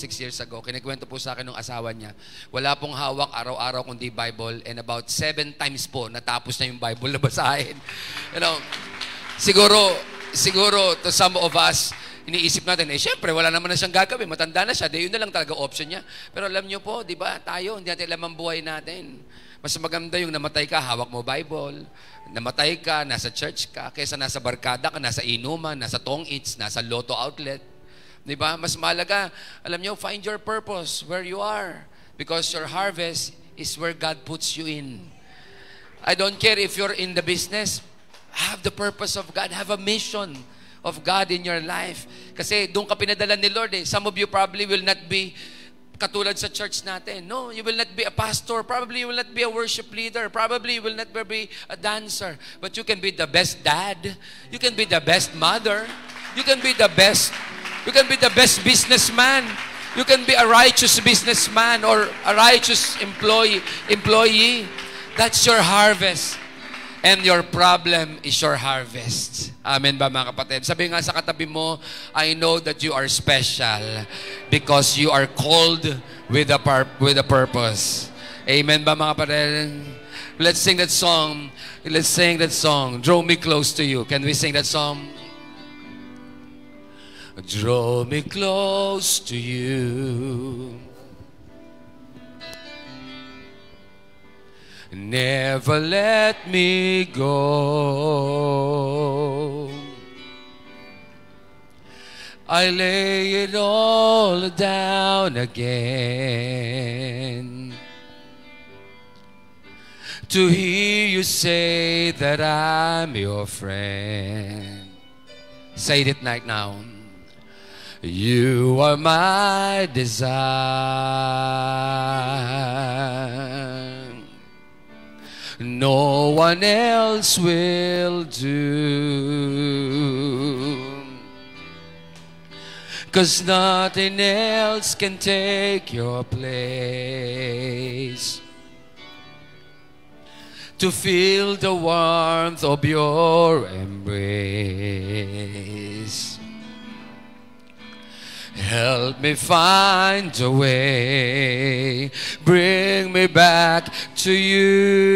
kinikwento po sa akin ng asawa niya, wala pong hawak araw-araw kundi Bible, and about 7 times po natapos na yung Bible na basahin. You know, siguro to some of us, iniisip natin, syempre, wala naman na siyang gagawin, matanda na siya, yun na lang talaga option niya. Pero alam niyo po, di ba, tayo, hindi natin alam ang buhay natin. Mas maganda yung namatay ka, hawak mo Bible. Namatay ka, nasa church ka, kaysa nasa barkada ka, nasa inuman, nasa tong eats, nasa lotto outlet. Di ba? Mas mahalaga, alam niyo, find your purpose where you are. Because your harvest is where God puts you in. I don't care if you're in the business, have the purpose of God, have a mission of God in your life. Kasi doon ka pinadala ni Lord eh. Some of you probably will not be katulad sa church natin. No, you will not be a pastor. Probably you will not be a worship leader. Probably you will not be a dancer. But you can be the best dad. You can be the best mother. You can be the best businessman. You can be a righteous businessman or a righteous employee. That's your harvest. And your problem is your harvest. Amen ba mga kapatid? Sabi nga sa katabi mo, I know that you are special because you are called with a purpose. Amen ba mga kapatid? Let's sing that song. Draw me close to you. Can we sing that song? Draw me close to you. Never let me go. I lay it all down again to hear you say that I'm your friend. Say it right now. You are my desire. No one else will do. 'cause nothing else can take your place. To feel the warmth of your embrace. Help me find a way, bring me back to you.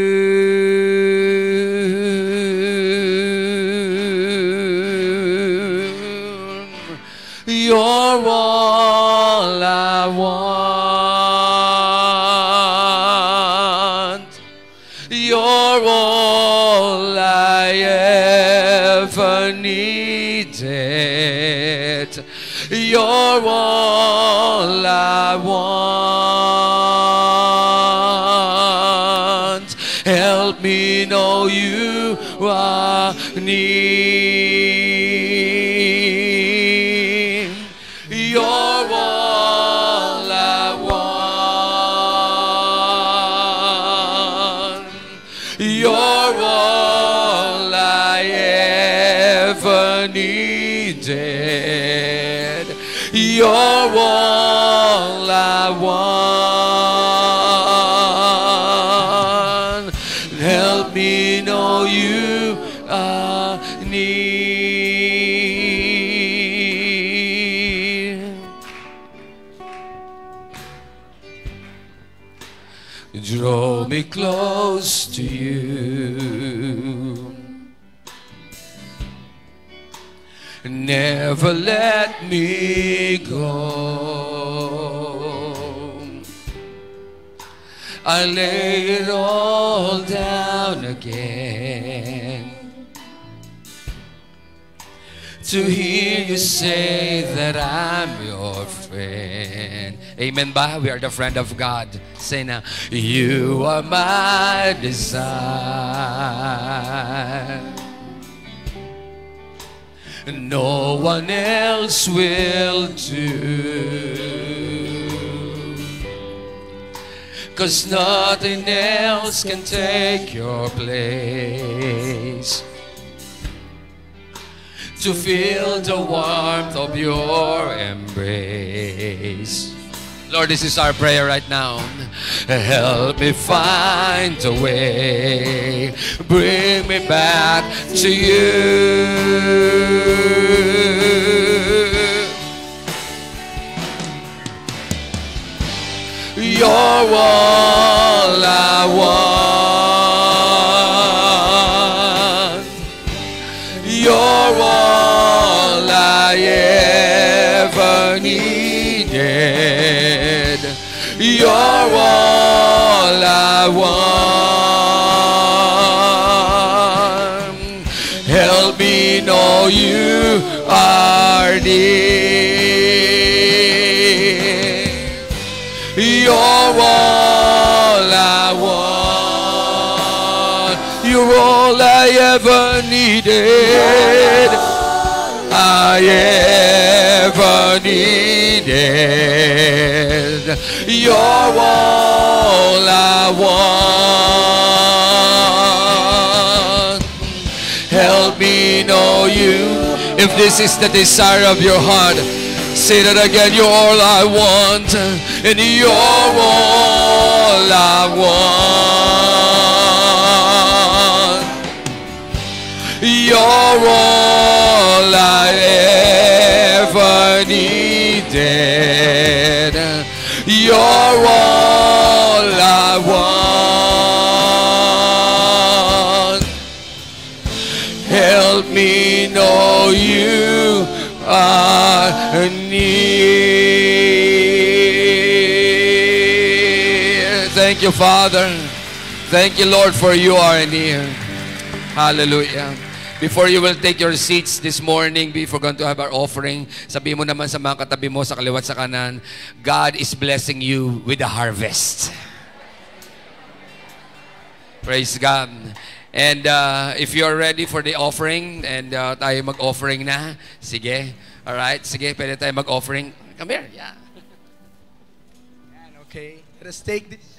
You're all I want. You're all I ever needed. You're all I want. Help me know you are near. You're all I want. You're all I ever needed. You're all I want. Help me know you are near. Draw me close to you. Never let me go. I lay it all down again to hear you say that I'm your friend. Amen ba? We are the friend of God. Say na, you are my desire. No one else will do. 'Cause nothing else can take your place. To feel the warmth of your embrace. Lord, this is our prayer right now. Help me find a way. Bring me back to you. You're all I want. You're all I ever needed. You're all I want. Help me know you are near. You're all I want. You're all I ever needed. I ever needed. You're all I want. Help me know you. If this is the desire of your heart, say that again. You're all I want, and you're all I want. You're all I ever needed. You're all I want. Help me know you are near. Thank you, Father. Thank you, Lord, for you are near. Hallelujah. Before you will take your seats this morning, before going to have our offering, sabihin mo naman sa mga katabi mo sa kaliwat sa kanan, God is blessing you with a harvest. Praise God. And if you're ready for the offering, and tayo mag-offering na, sige. Alright, sige, pwede tayo mag-offering. Come here, yeah. Okay, let us take this.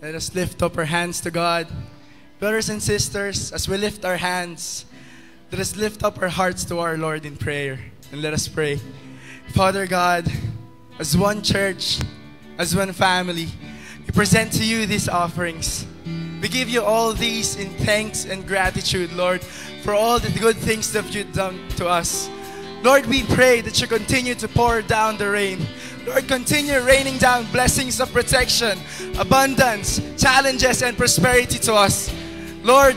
Let us lift up our hands to God. Brothers and sisters, as we lift our hands, let us lift up our hearts to our Lord in prayer. And let us pray. Father God, as one church, as one family, we present to you these offerings. We give you all these in thanks and gratitude, Lord, for all the good things that you've done to us. Lord, we pray that you continue to pour down the rain. Lord, continue raining down blessings of protection, abundance, challenges, and prosperity to us. Lord,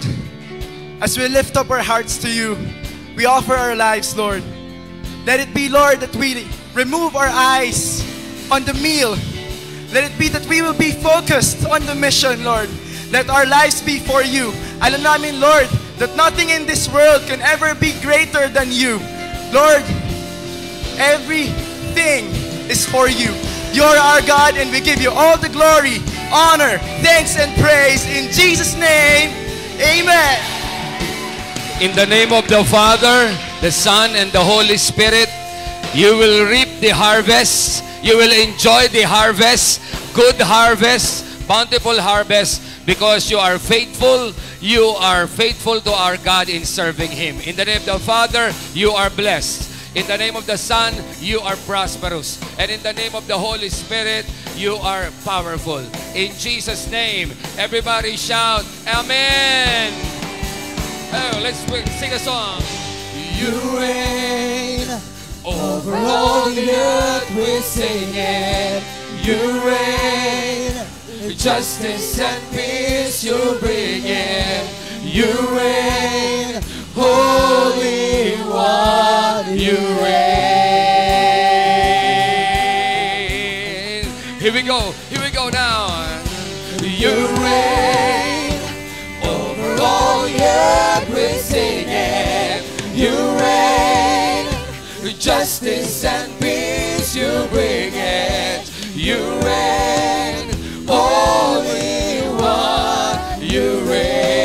as we lift up our hearts to you, we offer our lives, Lord. Let it be, Lord, that we remove our eyes on the meal. Let it be that we will be focused on the mission, Lord. Let our lives be for you. Alam namin, Lord, that nothing in this world can ever be greater than you. Lord, everything is for you. You're our God, and we give you all the glory, honor, thanks, and praise. In Jesus' name, amen. In the name of the Father, the Son, and the Holy Spirit, you will reap the harvest. You will enjoy the harvest, good harvest, bountiful harvest, because you are faithful. You are faithful to our God in serving Him. In the name of the Father, you are blessed. In the name of the Son, you are prosperous. And in the name of the Holy Spirit, you are powerful. In Jesus' name, everybody shout, Amen. Oh, let's sing a song. You reign over all the earth, we're singing. You reign, justice and peace you bring in. You reign, Holy One, you reign. Here we go now. You reign over all the earth, we're singing. You reign, justice and peace you bring it. You reign, Holy One, you reign.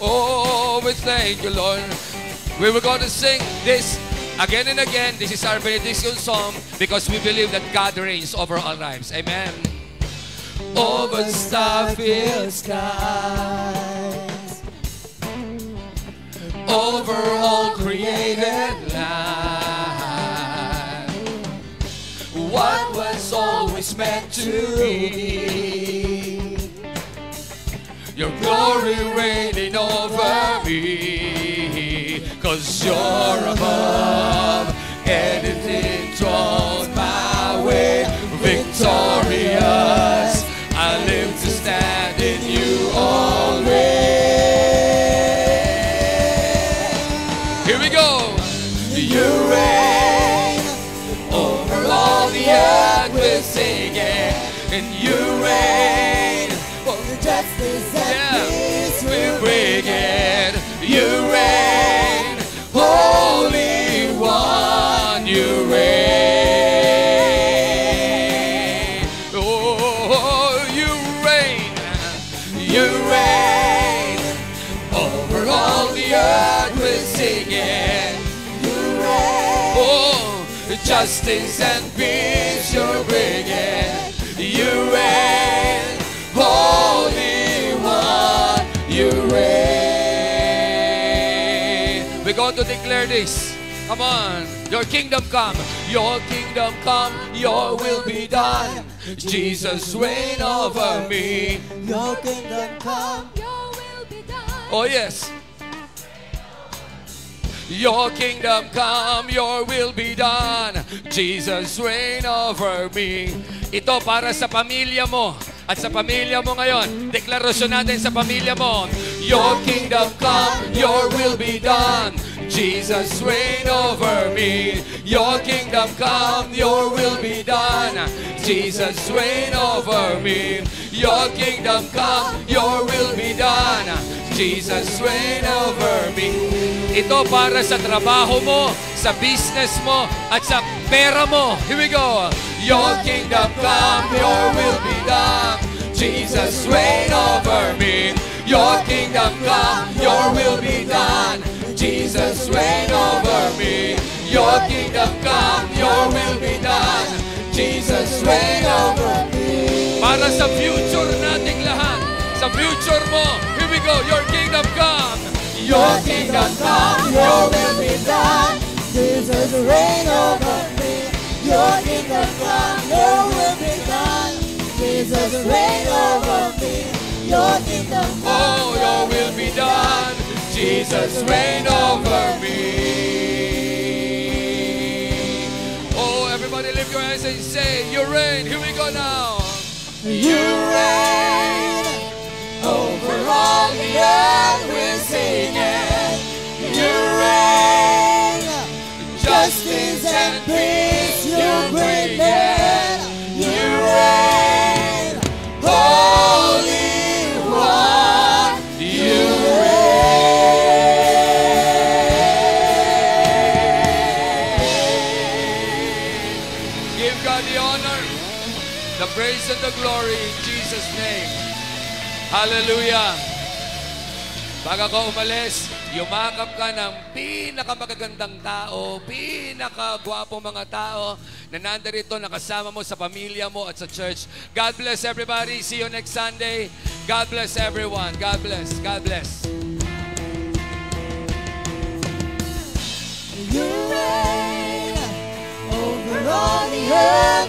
Oh, we thank you, Lord. We were going to sing this again and again. This is our benediction song because we believe that God reigns over our lives. Amen. Over star-filled skies, over all created life, what was always meant to be, your glory reigning over me, 'cause you're above anything thrown my way, victorious. I live to stand in you always. Here we go. You reign over all the earth, we're singing. And you reign over justice and peace, we bring it. You reign, Holy One, you reign. You reign over all the earth, we're singing. You reign, oh, justice and peace you're bringing. You reign, Holy One, you reign. We're going to declare this. Come on. Your kingdom come, your kingdom come, your will be done. Jesus reign over me. Your kingdom come, your will be done. Oh yes. Your kingdom come, your will be done. Jesus reign over me. Ito para sa pamilya mo. At sa pamilya mo ngayon, deklarasyon natin sa pamilya mo. Your kingdom come, your will be done. Jesus reign over me. Your kingdom come, your will be done. Jesus reign over me. Your kingdom come, your will be done. Jesus reign over me. Ito para sa trabaho mo, sa business mo, at sa pera mo. Here we go. Your kingdom come, your will be done. Jesus reign over me. Your kingdom come, your will be done. Jesus reign over me. Your kingdom come, your will be done. Jesus, reign over me. Para sa future nating lahat, sa future mo, here we go. Your kingdom come. Your kingdom come, your will be done. Jesus, reign over me. Your kingdom come, your will be done. Jesus, reign over me. Your kingdom come, Oh, your will be done. Jesus, reign over me. Oh, everybody lift your hands and say, you reign. Here we go now. You reign over all the earth. We're singing. You reign, justice and peace you bring in. You reign, Holy One. You Give God the honor, the praise and the glory in Jesus' name. Hallelujah. Bago ka umalis, yumakap ka ng pinakamagagandang tao, pinakagwapong mga tao na nandarito nakasama mo sa pamilya mo at sa church. God bless everybody. See you next Sunday. God bless everyone. God bless. God bless. You reign over all the earth.